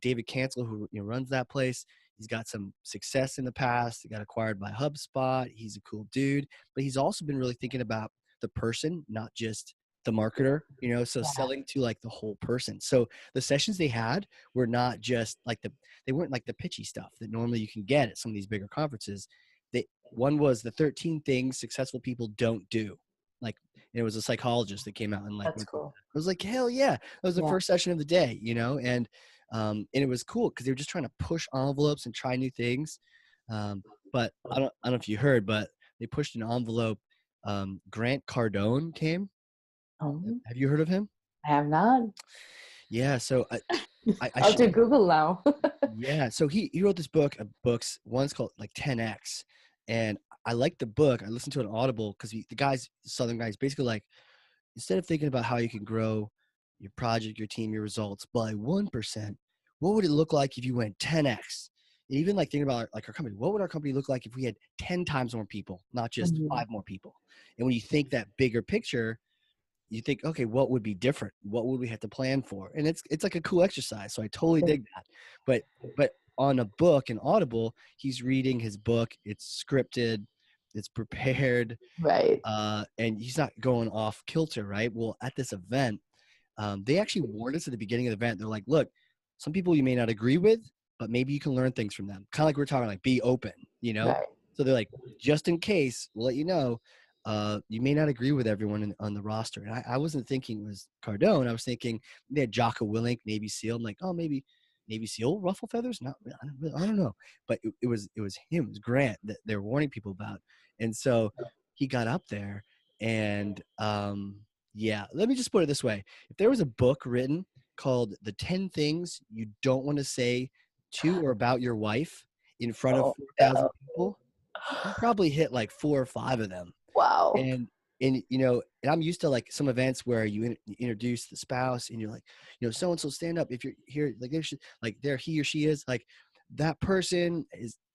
David Cancel, who runs that place, he's got some success in the past. He got acquired by HubSpot. He's a cool dude, but he's also been really thinking about the person, not just the marketer, so selling to like the whole person. So the sessions they had were not just like they weren't like the pitchy stuff that normally you can get at some of these bigger conferences. One was the 13 things successful people don't do. Like, it was a psychologist that came out and like, That's cool. I was like, hell yeah. That was the Yeah. first session of the day, and it was cool because they were just trying to push envelopes and try new things. But I don't know if you heard, but they pushed an envelope. Grant Cardone came. Have you heard of him? I have not. Yeah. So I'll do Google now. yeah. So he wrote this books. One's called like 10X. And I liked the book. I listened to it on Audible because Southern guys, basically like, instead of thinking about how you can grow your project, your team, your results by 1%, what would it look like if you went 10X? And even like thinking about like our company, what would our company look like if we had 10 times more people, not just 5 more people? And when you think that bigger picture, you think, okay, what would be different? What would we have to plan for? And it's like a cool exercise. So I totally dig that. But on a book in Audible, he's reading his book. It's scripted, it's prepared, Right. and he's not going off kilter, right? Well, at this event, they actually warned us at the beginning of the event. They're like, look, some people you may not agree with, but maybe you can learn things from them. Kind of like we're talking, like, be open, Right. So they're like, just in case, we'll let you know, you may not agree with everyone on the roster. And I wasn't thinking it was Cardone. I was thinking they had Jocko Willink, Navy SEAL. I'm like, oh, maybe Navy SEAL ruffle feathers? Not, I don't know. But it was him, it was Grant that they're warning people about. And so he got up there and yeah, let me just put it this way. If there was a book written called The 10 Things You Don't Want to Say to or About Your Wife in front of Oh, 4,000 no. people, he probably hit like 4 or 5 of them. Wow. And and I'm used to like some events where you introduce the spouse and you're like, so and so stand up if you're here, like there he or she is, like that person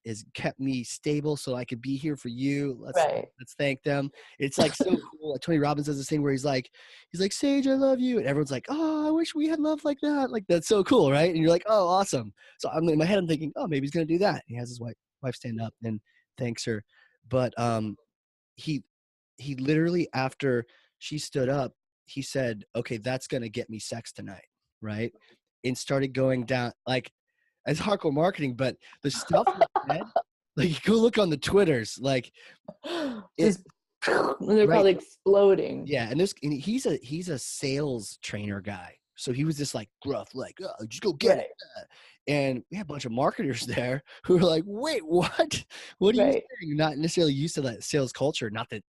is kept me stable so I could be here for you. Let's Right. thank them. It's like so cool. Like Tony Robbins does this thing where he's like, Sage, I love you, and everyone's like, oh, I wish we had love like that. Like that's so cool, right? And you're like, oh, awesome. So I'm in my head, I'm thinking, oh, maybe he's gonna do that. And he has his wife stand up and thanks her, but he literally, after she stood up, he said, okay, that's going to get me sex tonight. Right. And started going down like as hardcore marketing, but the stuff he said, like you go look on the Twitters, like Just they're right. probably exploding. Yeah. And he's a sales trainer guy. So he was just like gruff, like, oh, just go get it. And we had a bunch of marketers there who were like, wait, what? What are you saying? Not necessarily used to that sales culture. Not that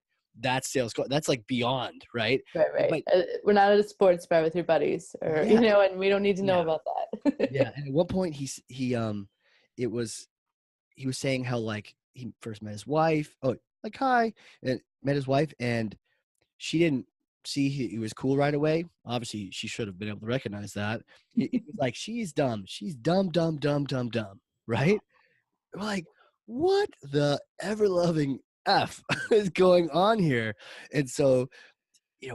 that's sales. That's like beyond, right? Right. But, We're not at a sports bar with your buddies, or and we don't need to know about that. Yeah. And at one point, he was saying how like he first met his wife. Oh, like hi, and met his wife, and she didn't see he was cool right away. Obviously, she should have been able to recognize that. It was like she's dumb. She's dumb, dumb, dumb, dumb, dumb. Right? We're like, what the ever loving F is going on here? And so,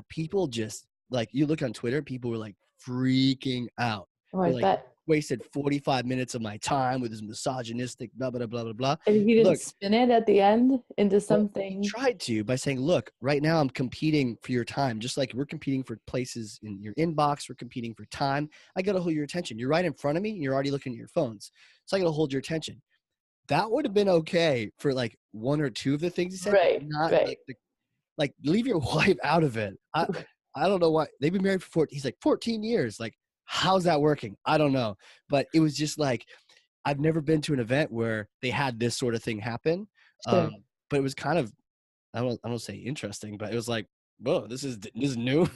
people just like you look on Twitter, people were like freaking out. Oh, They're I like, bet. wasted 45 minutes of my time with his misogynistic blah, blah, blah, blah, blah. And he didn't Look, spin it at the end into well, something. he tried to by saying, look, right now I'm competing for your time, just like we're competing for places in your inbox. We're competing for time. I got to hold your attention. You're right in front of me. And you're already looking at your phones. So I got to hold your attention. That would have been okay for like one or two of the things he said, but not like leave your wife out of it. I don't know why they've been married for he's like 14 years. Like, how's that working? I don't know. But it was just like, I've never been to an event where they had this sort of thing happen. Sure. But it was kind of, I don't say interesting, but it was like, whoa, this is new.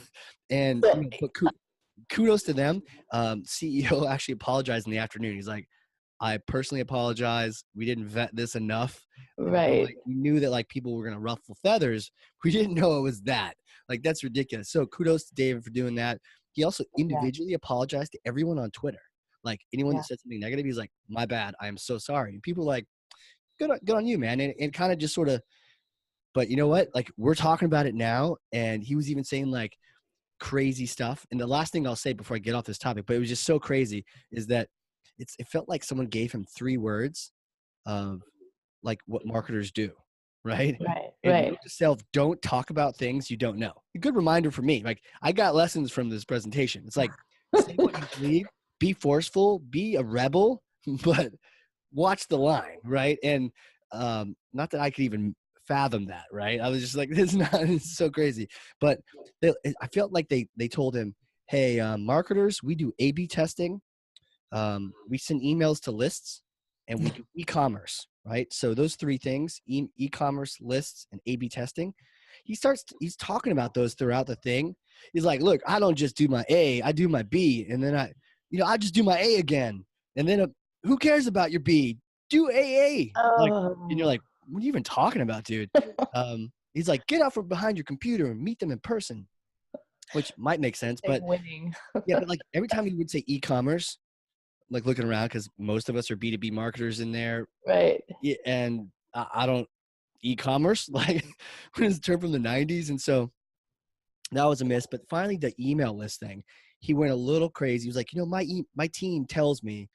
And but kudos to them. CEO actually apologized in the afternoon. He's like, I personally apologize. We didn't vet this enough. Right. Like, we knew that like people were going to ruffle feathers. We didn't know it was that. Like, that's ridiculous. So kudos to David for doing that. He also individually apologized to everyone on Twitter. Like anyone that said something negative, he's like, my bad. I am so sorry. And people were like, good on you, man. And kind of just sort of, but you know what? Like, we're talking about it now. And he was even saying like crazy stuff. And the last thing I'll say before I get off this topic, but it was just so crazy, is that it felt like someone gave him 3 words of like what marketers do. Right. And note to self, don't talk about things you don't know. A good reminder for me. Like, I got lessons from this presentation. It's like, say what you believe, be forceful, be a rebel, but watch the line. Right. And not that I could even fathom that. Right. I was just like, it's so crazy. But I felt like they told him, hey, marketers, we do A/B testing. We send emails to lists, and we do e-commerce, right? So those 3 things, e-commerce, lists, and A/B testing. He's talking about those throughout the thing. He's like, look, I don't just do my A, I do my B. And then I just do my A again. And then who cares about your B? Do AA. Like, and you're like, what are you even talking about, dude? He's like, get out from behind your computer and meet them in person, which might make sense. But winning. Yeah, but like every time he would say e-commerce, like looking around, because most of us are B2B marketers in there. Right. And I don't e-commerce, like when it's a term from the 90s. And so that was a miss. But finally, the email list thing, he went a little crazy. He was like, my team tells me,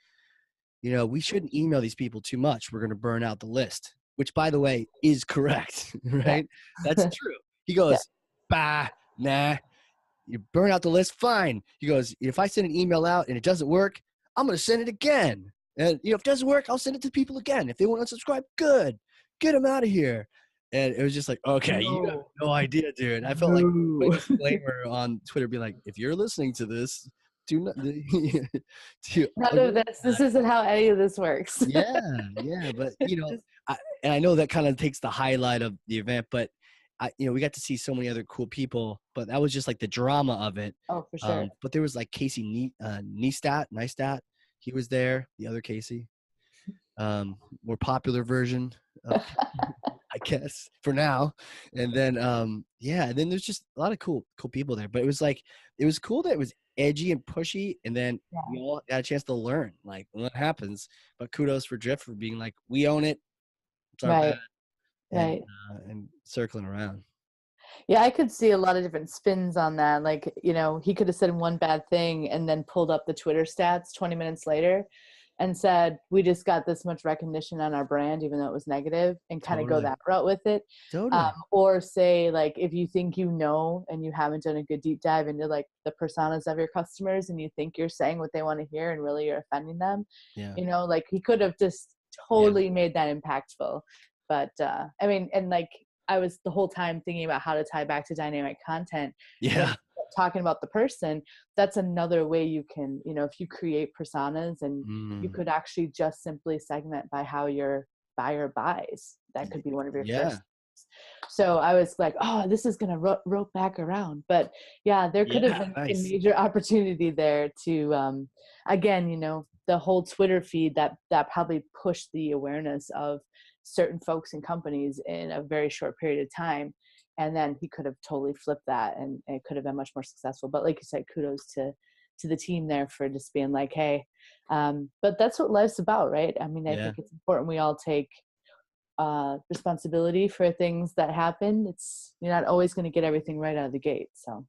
we shouldn't email these people too much. We're going to burn out the list, which, by the way, is correct, right? That's true. He goes, bah, nah, you burn out the list, fine. He goes, if I send an email out and it doesn't work, I'm going to send it again. And if it doesn't work, I'll send it to people again. If they want to subscribe, good. Get them out of here. And it was just like, okay, you have no idea, dude. I felt like putting a disclaimer on Twitter, be like, if you're listening to this, do not. None of this. This isn't how any of this works. Yeah. But, and I know that kind of takes the highlight of the event, but we got to see so many other cool people, but that was just like the drama of it. Oh, for sure. But there was like Casey Neistat. He was there. The other Casey, more popular version of, I guess, for now. And then, and then there's just a lot of cool people there. But it was cool that it was edgy and pushy. And then we all got a chance to learn like what happens. But kudos for Drift for being like, we own it. It's our bad. And circling around. Yeah, I could see a lot of different spins on that. Like, he could have said one bad thing and then pulled up the Twitter stats 20 minutes later and said, we just got this much recognition on our brand, even though it was negative, and kind of go that route with it. Totally. Or say, like, if you think and you haven't done a good deep dive into like the personas of your customers and you think you're saying what they want to hear and really you're offending them, like he could have just totally made that impactful. But I was the whole time thinking about how to tie back to dynamic content. Yeah. Talking about the person, that's another way you can, if you create personas and you could actually just simply segment by how your buyer buys. That could be one of your first. So I was like, oh, this is going to rope back around. But there could have been a major opportunity there to, again, the whole Twitter feed that probably pushed the awareness of certain folks and companies in a very short period of time. And then he could have totally flipped that and it could have been much more successful. But like you said, kudos to the team there for just being like, hey, but that's what life's about, right? I mean, I think it's important we all take responsibility for things that happen. You're not always going to get everything right out of the gate. So.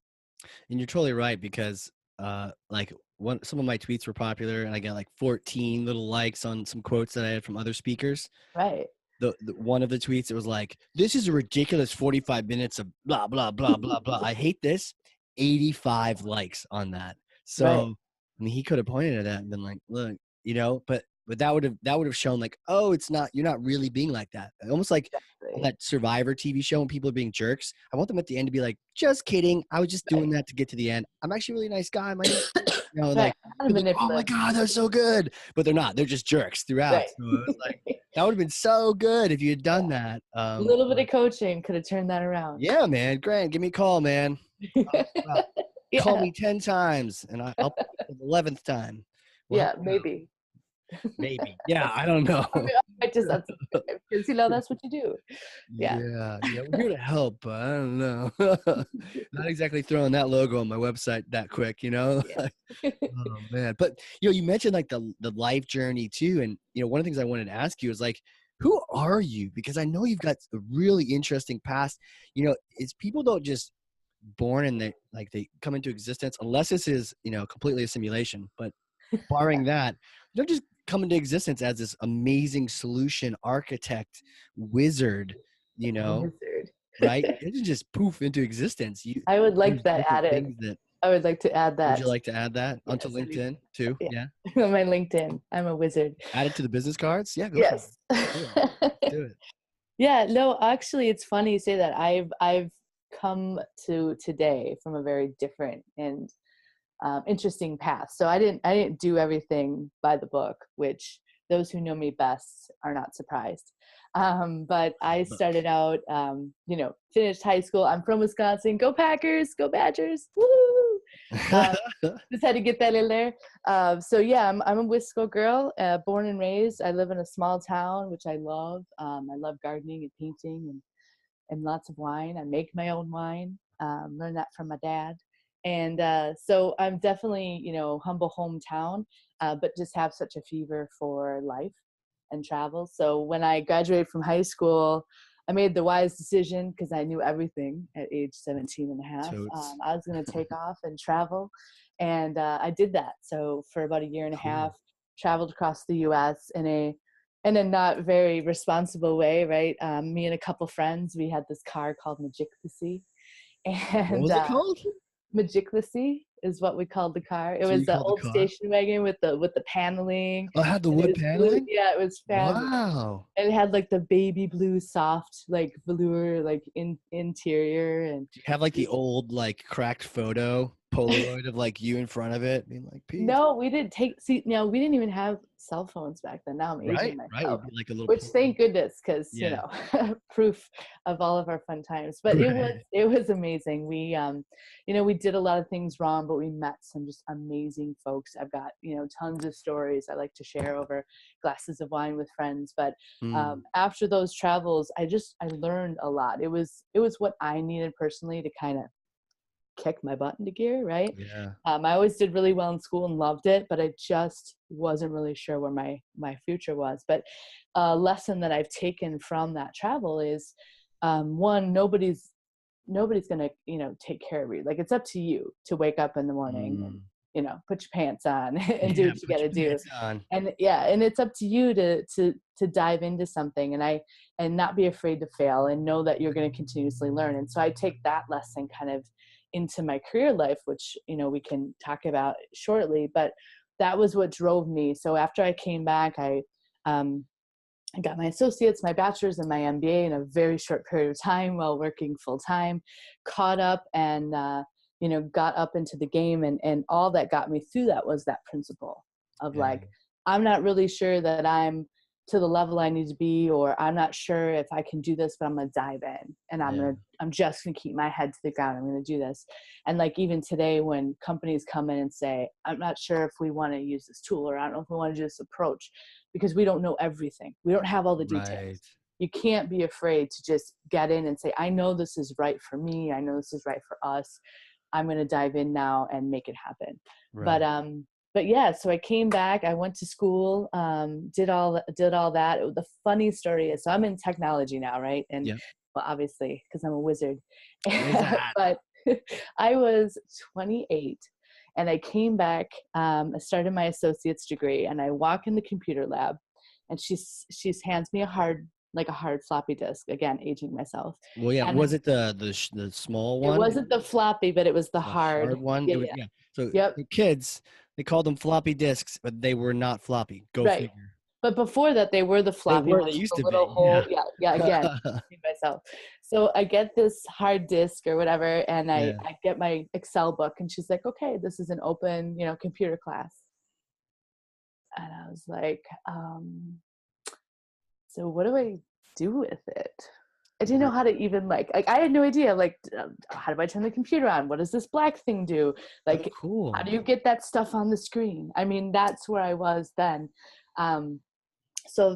And you're totally right, because some of my tweets were popular and I got like 14 little likes on some quotes that I had from other speakers. Right. The one of the tweets, it was like, this is a ridiculous 45 minutes of blah, blah, blah, blah, blah. I hate this. 85 likes on that. So, I mean, he could have pointed at that and been like, look, but that would have shown like, oh, you're not really being like that. Almost like on that Survivor TV show when people are being jerks. I want them at the end to be like, just kidding. I was just doing that to get to the end. I'm actually a really nice guy. Like, oh my God, they're so good. But they're not. They're just jerks throughout. Right. So it was like, that would have been so good if you had done that. A little bit of coaching could have turned that around. Yeah, man. Grant, give me a call, man. Call me 10 times and I'll pick the 11th time. Well, maybe. Maybe. Yeah, I don't know. Because that's what you do. Yeah, we're here to help, but I don't know. Not exactly throwing that logo on my website that quick, Oh man. But you mentioned like the life journey too. And one of the things I wanted to ask you is like, who are you? Because I know you've got a really interesting past. Is people don't just born and they come into existence, unless this is completely a simulation, but barring that, they're just come into existence as this amazing solution architect wizard, right? It didn't just poof into existence. I would like that added. I would like to add that. Would you like to add that onto LinkedIn too? Yeah. On my LinkedIn, I'm a wizard. Add it to the business cards? Yeah. Yes. Do it. Yeah. No, actually, it's funny you say that. I've come to today from a very different and interesting path. So I didn't do everything by the book, which those who know me best are not surprised. But I started out, finished high school. I'm from Wisconsin. Go Packers, go Badgers. Woo! Just had to get that in there. So yeah, I'm a Wisco girl, born and raised. I live in a small town, which I love. I love gardening and painting and lots of wine. I make my own wine. Learned that from my dad. And so I'm definitely, humble hometown, but just have such a fever for life and travel. So when I graduated from high school, I made the wise decision, because I knew everything at age 17 and a half. I was going to take off and travel. And I did that. So for about a year and a half, traveled across the U.S. in a not very responsible way, right? Me and a couple friends, we had this car called Magiclacy. And what was it called? Magiclacy is what we called the car. It was the old station wagon with the paneling. Oh, it had the wood paneling? Yeah, it was fabulous. Wow. And it had like the baby blue soft like velour like interior. And do you have like the old like cracked photo Polaroid of like you in front of it being like, peace. No, we didn't we didn't even have cell phones back then. Now I'm aging Right. It myself, would be like a little which thank goodness, because Yeah. proof of all of our fun times. But Right. it was amazing. We we did a lot of things wrong, but we met some just amazing folks. I've got tons of stories I like to share over glasses of wine with friends. But Mm. after those travels, I learned a lot. It was what I needed personally to kind of kick my butt into gear, right? Yeah. I always did really well in school and loved it, but I just wasn't really sure where my future was. But a lesson that I've taken from that travel is, one, nobody's gonna take care of you. Like, it's up to you to wake up in the morning and Mm. put your pants on and do Yeah. what you Put got to your do. pants on. And and it's up to you to dive into something, and not be afraid to fail, and know that you're going to continuously learn. And so I take that lesson kind of into my career life, which we can talk about shortly. But that was what drove me. So after I came back, I got my associates, my bachelor's, and my MBA in a very short period of time while working full time, caught up, and got up into the game. And all that got me through that was that principle of, Yeah. like, I'm not really sure that I'm to the level I need to be, or I'm not sure if I can do this, but I'm going to dive in, and I'm just going to keep my head to the ground. I'm going to do this. And like, even today, when companies come in and say, I'm not sure if we want to use this tool, or I don't know if we want to do this approach, because we don't know everything. We don't have all the details. Right. You can't be afraid to just get in and say, I know this is right for me. I know this is right for us. I'm going to dive in now and make it happen. Right. But yeah, so I came back, I went to school, did all that. The funny story is, so I'm in technology now, right? And Yep. well, obviously, because I'm a wizard. Wizard. But I was 28, and I came back. I started my associate's degree, and I walk in the computer lab, and she's hands me a hard floppy disk. Again, aging myself. Well, yeah. And Was it the small it one? wasn't the floppy, but it was the The hard. hard one? Yeah, It was, yeah. yeah. So Yep. the kids, they called them floppy disks, but they were not floppy. Go Right. figure. But before that, they were the They floppy were. They ones with used the to little be. hole. Yeah. Yeah, again, myself. So I get this hard disk or whatever, and I Yeah. get my Excel book, and she's like, okay, this is an open, computer class. And I was like, so what do I do with it? I didn't know how to even like I had no idea, like, how do I turn the computer on? What does this black thing do? Oh, Like, how cool. do you get that stuff on the screen? I mean, that's where I was then. So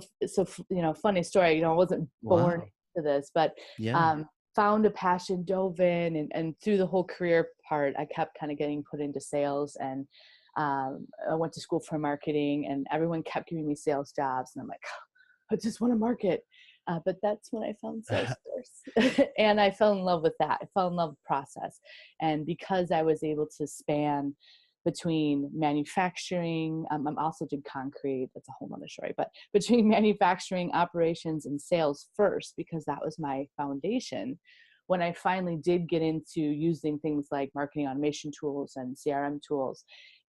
funny story, I wasn't born Wow. into this, but Yeah. found a passion, dove in, and through the whole career part, I kept kind of getting put into sales. And I went to school for marketing, and everyone kept giving me sales jobs, and I'm like, I just want to market. But that's when I found Salesforce. And I fell in love with that. I fell in love with the process. And because I was able to span between manufacturing, I'm also did concrete, that's a whole nother story, but between manufacturing, operations, and sales first, because that was my foundation. When I finally did get into using things like marketing automation tools and CRM tools,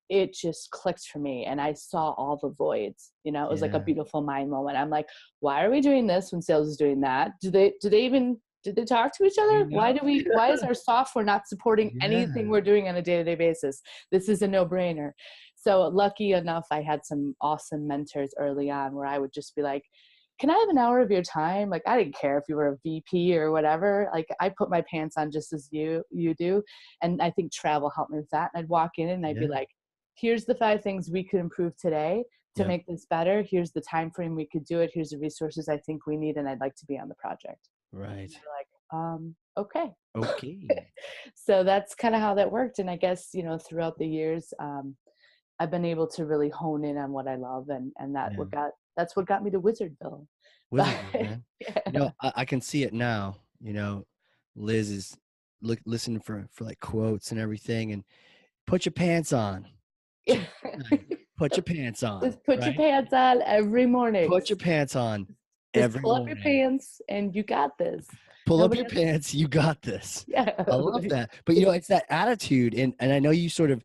it just clicked for me, and I saw all the voids. It was like a Yeah. beautiful mind moment. I'm like, why are we doing this when sales is doing that? Did they talk to each You other? know? Why is our software not supporting anything Yeah. we're doing on a day-to-day basis? This is a no-brainer. So lucky enough, I had some awesome mentors early on where I would just be like, can I have an hour of your time? Like, I didn't care if you were a VP or whatever. Like, I put my pants on just as you do. And I think travel helped me with that. And I'd walk in and I'd be Yeah. like, here's the 5 things we could improve today to Yep. make this better. Here's the time frame we could do it. Here's the resources I think we need, and I'd like to be on the project. Right. And they're like, okay. Okay. So that's kind of how that worked. And I guess, throughout the years, I've been able to really hone in on what I love, and Yeah. that's what got me to Wizardville. But Wizard, man. yeah. I can see it now. Liz is listening for like quotes and everything, and put your pants on. Put your pants on. Just put your Right? pants on every morning. Put your pants on Just every pull up your morning. pants and you got this. Pull up Nobody your else. pants. You got this. Yeah. I love that. But it's that attitude, and I know we're sort of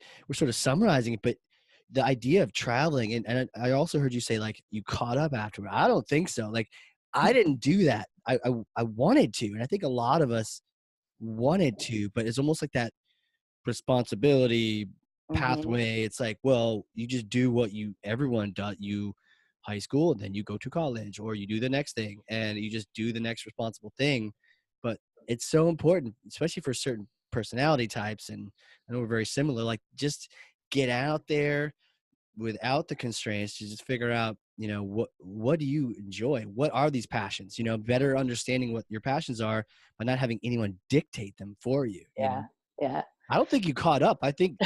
summarizing it, but the idea of traveling, and I also heard you say like you caught up afterward. I don't think so. Like, I didn't do that. I wanted to, and I think a lot of us wanted to, but it's almost like that responsibility Mhm. pathway. It's like, well, you just do what everyone does. You high school, then you go to college, or you do the next thing, and you just do the next responsible thing. But it's so important, especially for certain personality types, and I know we're very similar. Like, just get out there without the constraints to just figure out, what do you enjoy? What are these passions? Better understanding what your passions are by not having anyone dictate them for you. Yeah. Yeah. I don't think you caught up. I think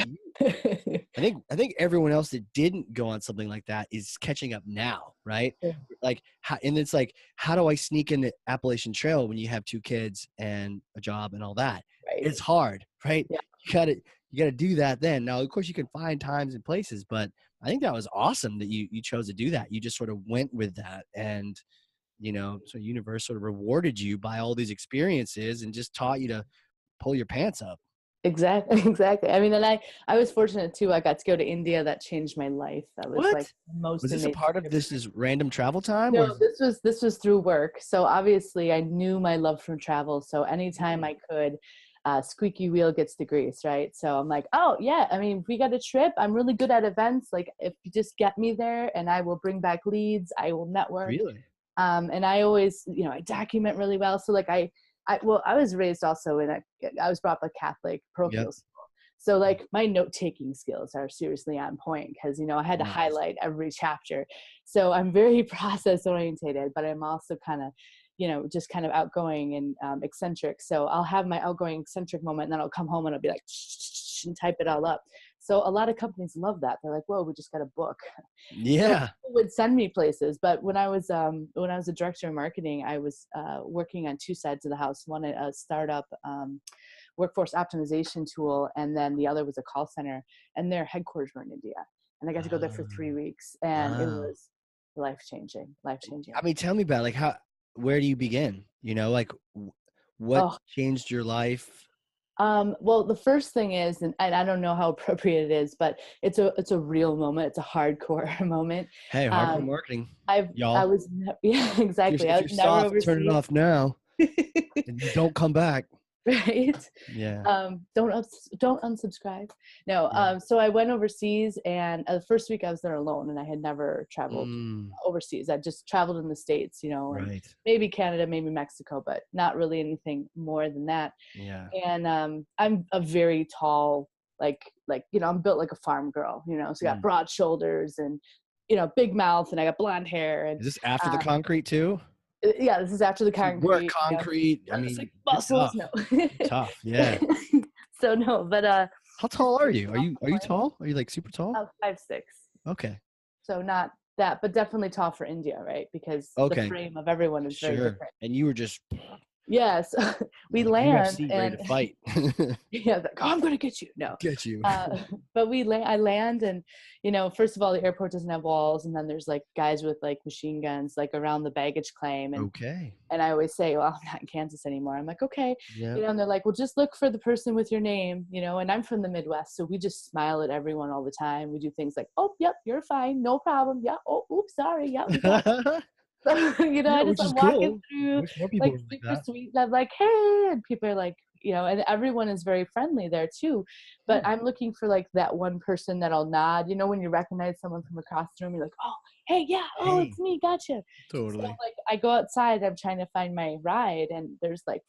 everyone else that didn't go on something like that is catching up now, right? Yeah. Like, and it's like, how do I sneak into Appalachian Trail when you have 2 kids and a job and all that? Right. It's hard, right? Yeah. You gotta do that then. Now, of course, you can find times and places, but I think that was awesome that you chose to do that. You just sort of went with that, and so universe sort of rewarded you by all these experiences and just taught you to pull your pants up. Exactly. Exactly. I mean, and I was fortunate too. I got to go to India. That changed my life. That was like What? the most Was this a amazing part of trip. this is random travel time, or No, is it this was through work. So obviously I knew my love for travel. So anytime I could, squeaky wheel gets the grease, right? So I'm like, oh yeah, I mean, we got a trip. I'm really good at events. Like if you just get me there and I will bring back leads, I will network. really? And I always, I document really well. So like I was raised also I was brought up a Catholic Yep. parochial school. So like my note taking skills are seriously on point because, I had to Nice. highlight every chapter. So I'm very process orientated, but I'm also kind of, just kind of outgoing and eccentric. So I'll have my outgoing eccentric moment and then I'll come home and I'll be like, and type it all up. So a lot of companies love that. They're like, whoa, we just got a book. So Yeah. people would send me places. But when I was a director of marketing, I was working on 2 sides of the house. One, a startup workforce optimization tool, and then the other was a call center, and their headquarters were in India. And I got to go there for 3 Oh, weeks, and it wow. was life changing. I mean, tell me about it. Like, where do you begin? Like, what Oh, changed your life? well, the first thing is, and I don't know how appropriate it is, but it's a real moment. It's a hardcore moment. Hey, hardcore Um, marketing, I y'all. was yeah, exactly. I If was you're never soft, turn it overseas. off now, and you don't come back. Right. Yeah. Don't unsubscribe. No. Yeah. So I went overseas, and the first week I was there alone, and I had never traveled Mm, overseas. I just traveled in the States, and right. maybe Canada, maybe Mexico, but not really anything more than that. Yeah. And I'm a very tall, I'm built like a farm girl, so I got Mm. broad shoulders and big mouth, and I got blonde hair, and Is this after the um, concrete too? yeah, this is after the You work concrete. concrete. I It's like mean, you're muscles. tough. No. You're tough. Yeah. So no, but How just tall are very you? Are you tall? Are you like super tall? 5'6". Okay. So not that, but definitely tall for India, right? Because the Okay. frame of everyone is very Sure. different. And you were just Yes, we like land UFC ready and to fight. yeah, like, oh, I'm gonna get you. No, Get you. uh, but I land, and first of all, the airport doesn't have walls, and then there's like guys with like machine guns like around the baggage claim, and Okay. I always say, well, I'm not in Kansas anymore. I'm like, okay, Yeah. and they're like, well, just look for the person with your name, and I'm from the Midwest, so we just smile at everyone all the time. We do things like, oh, yep, you're fine, no problem. Yeah, oh, oops, sorry, yeah, we got you. So, Yeah, I just which is I'm walking cool. I through wish more people like were like super that. sweet, and I'm like, hey, and people are like, and everyone is very friendly there too. But Hmm. I'm looking for like that one person that'll nod. When you recognize someone from across the room, you're like, oh, hey, yeah, oh, it's Hey, me, gotcha. So totally. like I go outside, I'm trying to find my ride, and there's like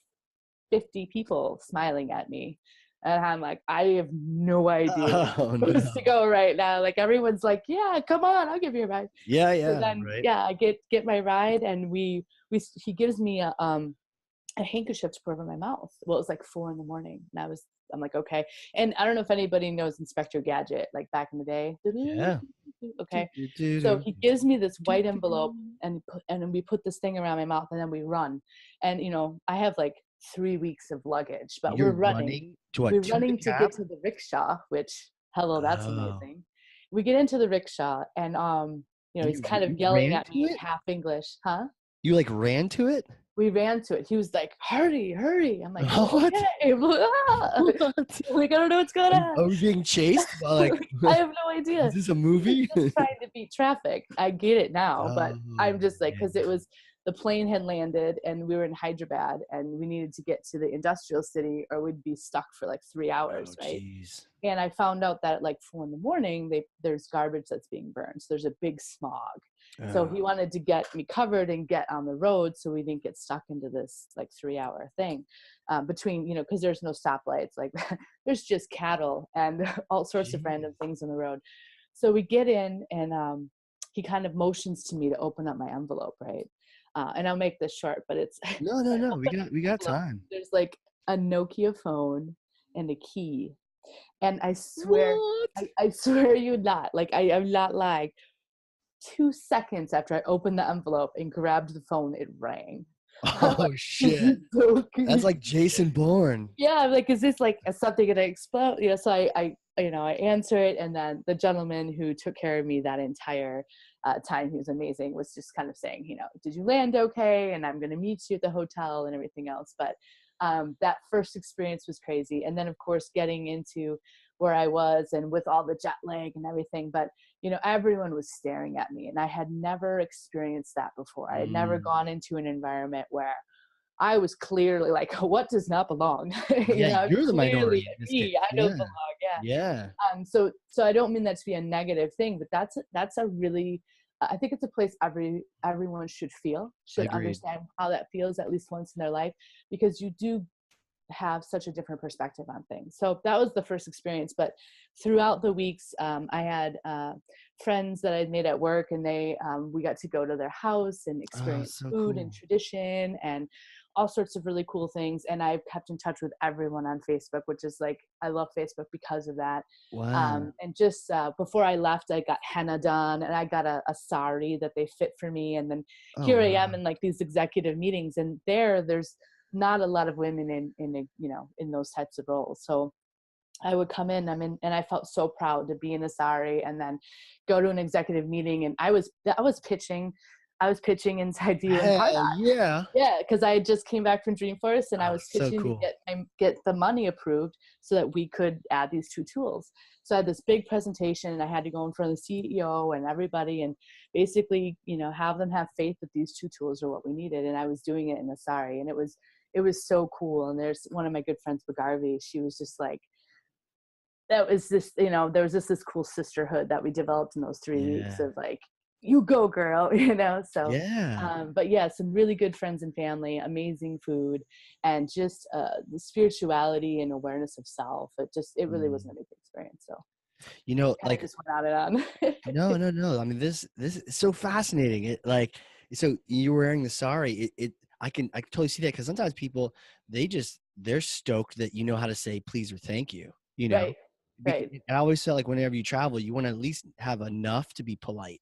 50 people smiling at me. And I'm like, I have no idea where I'm Oh supposed to no. go right now. Like everyone's like, yeah, come on, I'll give you a ride. Yeah, So yeah, then, right. yeah, I get my ride, and he gives me a handkerchief to put over my mouth. Well, it was like 4 a.m, and I'm like, okay. And I don't know if anybody knows Inspector Gadget, like back in the day. Yeah. Do, Okay, do, do, so do, he gives me this do, white do, envelope, do. and then we put this thing around my mouth, and then we run. And I have like 3 weeks of luggage, but You're we're running. running to what, We're to the running to get cab? to the rickshaw, which, hello, that's Oh. amazing. We get into the rickshaw, and And he's kind of you yelling ran at to me it? half English, huh? You like ran to it? We ran to it. He was like, hurry, hurry. I'm like, well, What? okay. Ah! What? We gotta know what's going on. Are we being chased by like I have no is idea. this a He was movie? just trying to beat traffic. I get it now, but Oh, I'm just like, because it yeah. was the plane had landed and we were in Hyderabad and we needed to get to the industrial city or we'd be stuck for like 3 hours, Oh, right? geez. And I found out that at like 4 a.m, there's garbage that's being burned. So there's a big smog. So he wanted to get me covered and get on the road so we didn't get stuck into this like 3-hour thing between, because there's no stoplights, like there's just cattle and all sorts of random things on the road. So we get in and he kind of motions to me to open up my envelope, right? And I'll make this short, but it's No. We got time. there's like a Nokia phone and a key. And I swear, What? I swear you not, like I'm not lying. 2 seconds after I opened the envelope and grabbed the phone, it rang. Oh, shit. So That's like Jason Bourne. yeah, I'm like, is this like something gonna explode? So I answer it, and then the gentleman who took care of me that entire time, he was amazing, was just kind of saying, did you land okay? And I'm gonna meet you at the hotel and everything else. But that first experience was crazy. And then of course getting into where I was and with all the jet lag and everything, but everyone was staring at me and I had never experienced that before. I had never gone into an environment where I was clearly like, what does not belong? Yeah, you're the Clearly minority in this case. me, I don't belong. Yeah. Yeah. So I don't mean that to be a negative thing, but that's a really, I think it's a place everyone should Agreed. understand how that feels at least once in their life, because you do have such a different perspective on things. So that was the first experience. But throughout the weeks, I had friends that I'd made at work, and we got to go to their house and experience So food and cool. tradition and all sorts of really cool things. And I've kept in touch with everyone on Facebook, which is like, I love Facebook because of that. Wow. And just before I left, I got henna done and I got a sari that they fit for me. And then Oh, here I wow. am in like these executive meetings, and there's not a lot of women in those types of roles. So I would come in, and I felt so proud to be in a sari and then go to an executive meeting. And I was pitching inside the UN Hard. Hell yeah. Yeah, because I had just came back from Dreamforce and I Oh, was so pitching cool. to get the money approved so that we could add these 2 tools. So I had this big presentation and I had to go in front of the CEO and everybody and basically, have them have faith that these 2 tools are what we needed. And I was doing it in the sari, and it was so cool. And there's one of my good friends, Bagarvi, she was just like, that was just, there was just this cool sisterhood that we developed in those 3 weeks Yeah. of like, you go girl, so Yeah. but yeah, some really good friends and family, amazing food, and just the spirituality and awareness of self. It really was an amazing experience. So kind of Like, just went on and on. no. I mean, this is so fascinating. It like, so you're wearing the sari. I can totally see that, because sometimes people, they're stoked that you know how to say please or thank you. Right. I always felt like whenever you travel, you want to at least have enough to be polite.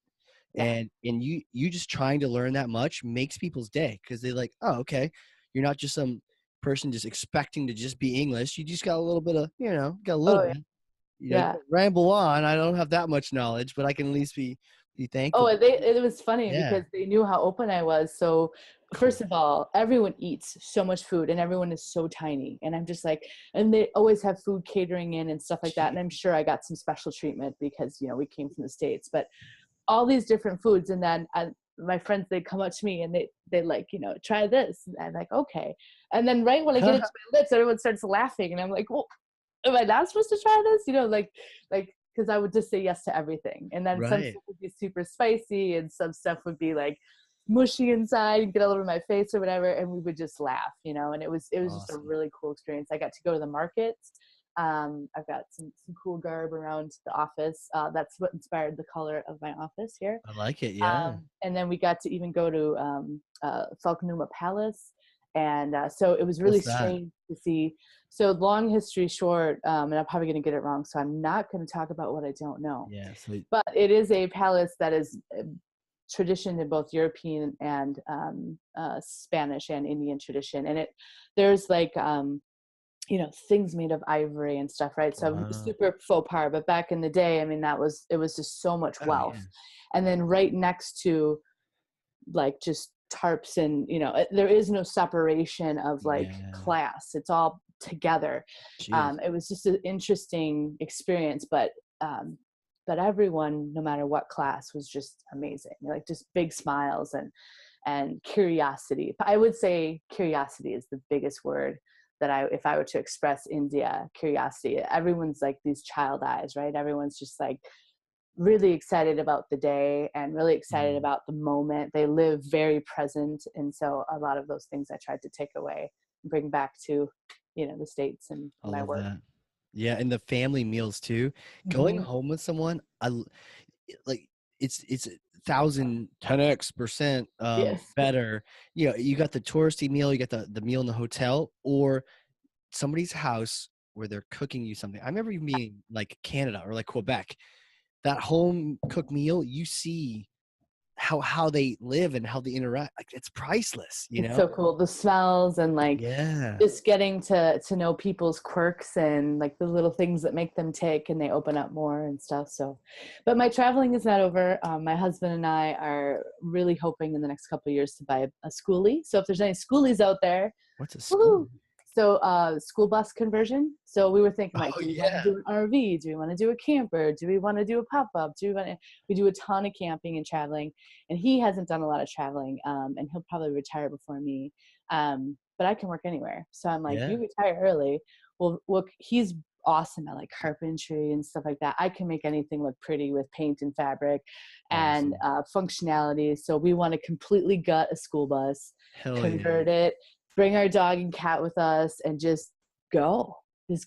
Yeah. And you just trying to learn that much makes people's day, because they're like, oh, okay, you're not just some person just expecting to just be English. You just got a little bit of, got a little Oh yeah. bit. Yeah. Ramble on. I don't have that much knowledge, but I can at least be thankful. Oh, it was funny Yeah. because they knew how open I was. So Cool. first of all, everyone eats so much food and everyone is so tiny. And I'm just like, and they always have food catering in and stuff like that. And I'm sure I got some special treatment because, we came from the States, but all these different foods. And then my friends, they'd come up to me and they like, try this. And I'm like, okay. And then right when I get it to my lips, everyone starts laughing. And I'm like, well, am I not supposed to try this? Like, because I would just say yes to everything. And then some Right. stuff would be super spicy and some stuff would be like mushy inside and get all over my face or whatever. And we would just laugh, and it was just a Awesome. really cool experience. I got to go to the markets. I've got some cool garb around the office. That's what inspired the color of my office here. I like it. Yeah. And then we got to even go to Falconuma Palace. And so it was really What's that? strange to see. So long history short, and I'm probably going to get it wrong, so I'm not going to talk about what I don't know. Yeah. So But it is a palace that is tradition in both European and Spanish and Indian tradition. And there's like, things made of ivory and stuff, right? So super faux pas. But back in the day, I mean, it was just so much wealth. Yeah. And then right next to like just tarps and, there is no separation of like class. It's all together. It was just an interesting experience, but everyone, no matter what class, was just amazing. Like just big smiles. And and curiosity. I would say curiosity is the biggest word that if I were to express India, curiosity. Everyone's like these child eyes, right? Everyone's just like really excited about the day and really excited Mm. about the moment. They live very present. And so a lot of those things I tried to take away and bring back to, the States and I my love work. that. Yeah, and the family meals too. Going Mm-hmm. home with someone, like it's 1000 10x% Yes. better. You got the touristy meal, you got the meal in the hotel, or somebody's house where they're cooking you something. I remember even being like Canada or like Quebec, that home cooked meal, you see how they live and how they interact. Like, it's priceless, It's so cool. The smells and like Yeah. just getting to know people's quirks and like the little things that make them tick and they open up more and stuff. So, but my traveling is not over. My husband and I are really hoping in the next couple of years to buy a schoolie. So if there's any schoolies out there, What's a school? woohoo. So school bus conversion. So we were thinking like, Oh do we want to yeah. do an RV? Do we want to do a camper? Do we want to do a pop-up? We do a ton of camping and traveling, and he hasn't done a lot of traveling, and he'll probably retire before me. But I can work anywhere. So I'm like, Yeah. you retire early. Well, look, he's awesome at like carpentry and stuff like that. I can make anything look pretty with paint and fabric and Awesome. functionality. So we want to completely gut a school bus, Hell yeah. convert it, bring our dog and cat with us, and just go see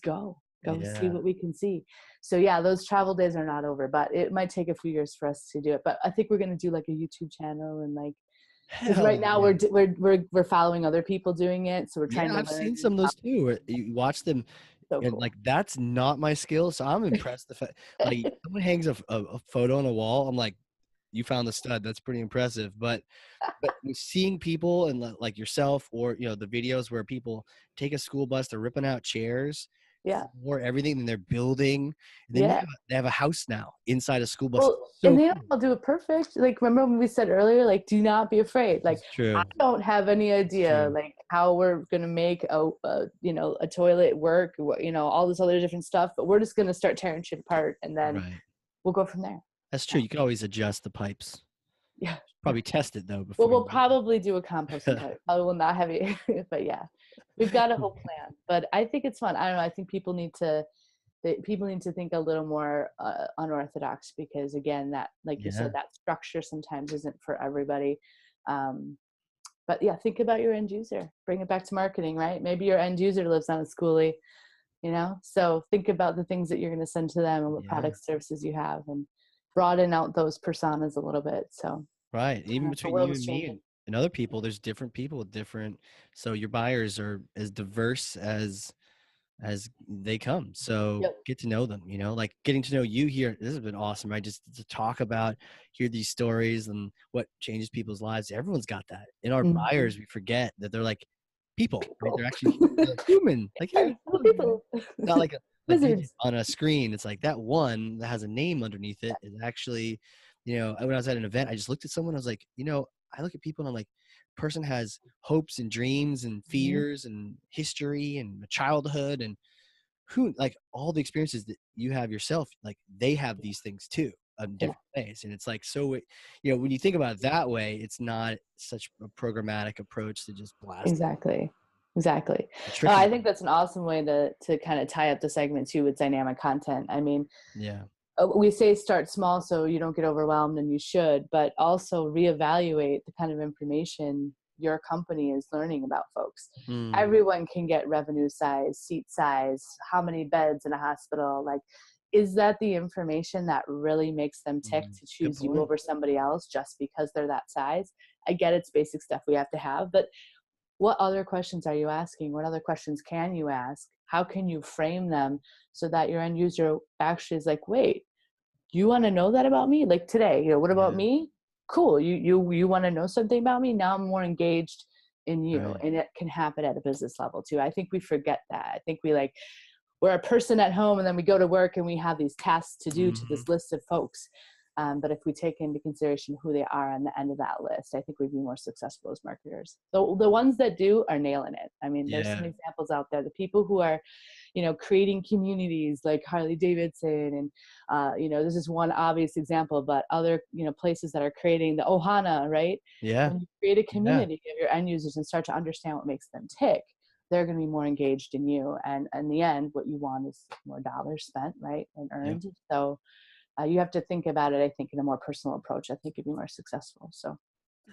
Yeah. what we can see. So yeah, those travel days are not over, but it might take a few years for us to do it. But I think we're going to do like a YouTube channel and like, because Hell right now yeah. we're following other people doing it, so we're trying Yeah, to I've learn. seen some of those too, where you watch them So and like cool. that's not my skill. So I'm impressed. The fact like someone hangs a photo on a wall, I'm like, you found the stud. That's pretty impressive. But seeing people and like yourself, or the videos where people take a school bus, they're ripping out chairs, Yeah. floor, everything, and they're building, and then Yeah. they have a house now inside a school bus. Well, and So they cool. don't all do it perfect. Like, remember when we said earlier, like, do not be afraid. Like, It's I true. don't have any It's idea, true. like, how we're going to make a toilet work, all this other different stuff, but we're just going to start tearing shit apart and then Right. we'll go from there. That's true. You can always adjust the pipes. Yeah. Probably test it though Well, before we'll you probably do a composting pipe. Probably will not have it, but yeah, we've got a whole plan. But I think it's fun. I don't know. I think people need to think a little more unorthodox, because again, that, like you Yeah. said, that structure sometimes isn't for everybody. Um, but yeah, think about your end user. Bring it back to marketing, right? Maybe your end user lives on a schoolie, so think about the things that you're going to send to them and what Yeah. products, services you have, and broaden out those personas a little bit. So Right. Even the between world you is and me changing. and other people, there's different people with different, so your buyers are as diverse as they come. So Yep. get to know them, like getting to know you here. This has been awesome, right? Just to talk about, hear these stories and what changes people's lives. Everyone's got that. In our Mhm. buyers, we forget that they're like people, right? People. They're actually they're like human. Like, Are yeah, little people. not like a digit Wizards. on a screen. It's like that one that has a name underneath it is actually, when I was at an event, I just looked at someone. I was like, I look at people and I'm like, person has hopes and dreams and Mhm. fears and history and childhood, and who, like, all the experiences that you have yourself, like they have these things too in Yeah, different ways. And it's like, so when you think about it that way, it's not such a programmatic approach to just blast exactly. Exactly. and Oh, tricky. I think that's an awesome way to kind of tie up the segment too with dynamic content. I mean, Yeah. we say start small so you don't get overwhelmed, and you should, but also reevaluate the kind of information your company is learning about folks. Mm, Everyone can get revenue size, seat size, how many beds in a hospital. Like, is that the information that really makes them tick to good choose you point. over somebody else just because they're that size? I get it's basic stuff we have to have, but what other questions are you asking? What other questions can you ask? How can you frame them so that your end user actually is like, wait, you want to know that about me? Like today, what about Yeah. me? Cool. You want to know something about me? Now I'm more engaged in you. Right. And it can happen at a business level too. I think we forget that. I think we're a person at home, and then we go to work and we have these tasks to do to Mhm. this list of folks. But if we take into consideration who they are on the end of that list, I think we'd be more successful as marketers. So the ones that do are nailing it. I mean, there's some Yeah. examples out there. The people who are creating communities like Harley Davidson. And, this is one obvious example, but other, places that are creating the Ohana, right? Yeah. When you create a Yeah. community of your end users and start to understand what makes them tick, they're going to be more engaged in you. And in the end, what you want is more dollars spent, right? And earned. Yep. So you have to think about it, I think, in a more personal approach. I think you'd be more successful. So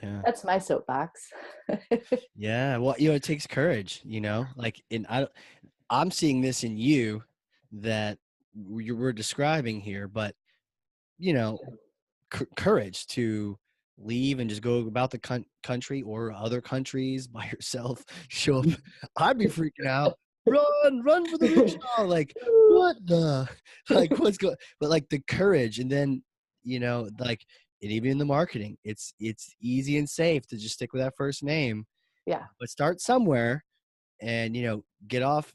Yeah. that's my soapbox. Yeah. Well, it takes courage, like, I'm seeing this in you that we're describing here, but, courage to leave and just go about the country or other countries by yourself. Show up. I'd be freaking out. Run for the rickshaw. Like, what the, like, what's going, but like the courage. And then, like, and even in the marketing, it's easy and safe to just stick with that first name. Yeah. But start somewhere and, get off,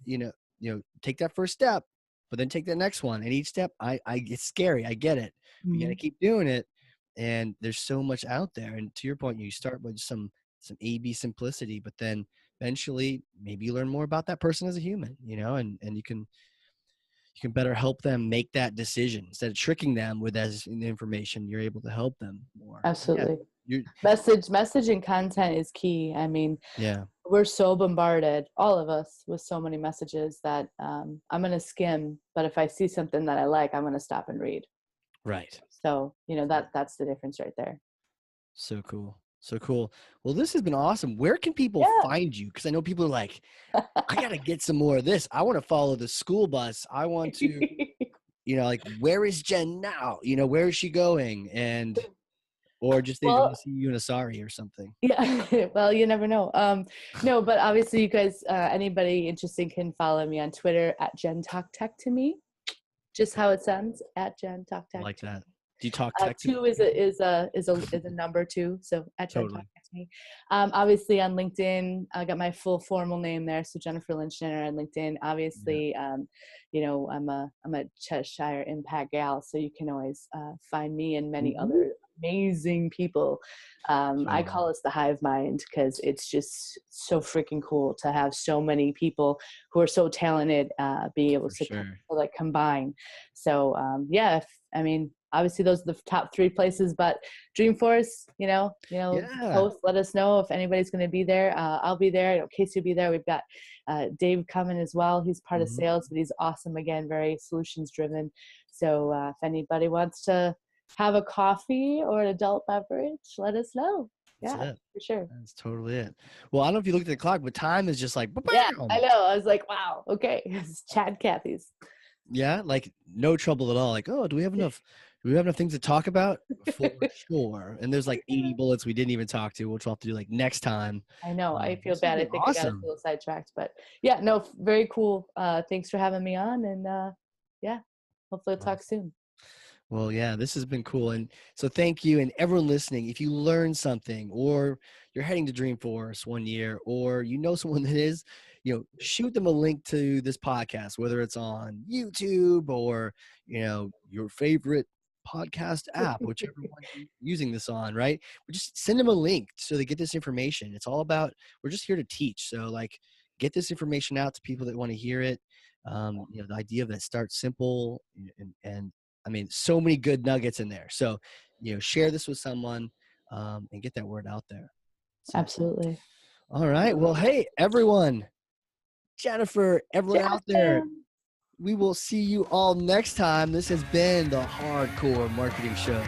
take that first step, but then take that next one. And each step, it's scary. I get it. You got to keep doing it. And there's so much out there. And to your point, you start with some A/B simplicity, but then eventually maybe you learn more about that person as a human, and you can better help them make that decision instead of tricking them with as information. You're able to help them more. Absolutely. Yeah, Message and content is key. I mean, yeah, we're so bombarded, all of us, with so many messages that I'm going to skim. But if I see something that I like, I'm going to stop and read. right. So, that's the difference right there. So cool. So cool. Well, this has been awesome. Where can people find you? Because I know people are like, I got to get some more of this. I want to follow the school bus. I want to, like, where is Jen now? Where is she going? And, or just they want to see you in a sari or something. Yeah. Well, you never know. No, but obviously you guys, anybody interested can follow me on Twitter at Jen Talk Tech to me. Just how it sounds, at Jen Talk Tech. I like that. Do you talk tech? 2 is a number 2, so at Jen Talk Tech to me. Obviously on LinkedIn, I got my full formal name there, so Jennifer Lynn Schneider on LinkedIn. Obviously, I'm a Cheshire Impact gal, so you can always find me and many other amazing people. I call us the hive mind because it's just so freaking cool to have so many people who are so talented being able to like combine. So obviously those are the top 3 places, but Dreamforce, post, let us know if anybody's going to be there. I'll be there. Casey will be there. We've got Dave coming as well. He's part of sales, but he's awesome. Again, very solutions driven. So if anybody wants to have a coffee or an adult beverage, let us know. For sure. That's totally it. Well, I don't know if you looked at the clock, but time is just like, yeah, I know. I was like, wow, okay. It's Chad Cathy's. Yeah, like no trouble at all. Like, oh, do we have enough things to talk about? For sure. And there's like 80 bullets we didn't even talk to, which we'll have to do like next time. I know. I feel bad. I think I got a little sidetracked, but yeah, no, very cool. Thanks for having me on, and hopefully we'll talk soon. Well, yeah, this has been cool. And so thank you. And everyone listening, if you learned something or you're heading to Dreamforce one year, or someone that is, shoot them a link to this podcast, whether it's on YouTube or, your favorite podcast app, whichever one you're using this on, right? But just send them a link so they get this information. It's all about, we're just here to teach. So like, get this information out to people that want to hear it. The idea of that start simple and I mean, so many good nuggets in there. So, share this with someone and get that word out there. So, absolutely. All right. Well, hey, everyone, Jennifer, everyone out there, we will see you all next time. This has been the Hardcore Marketing Show.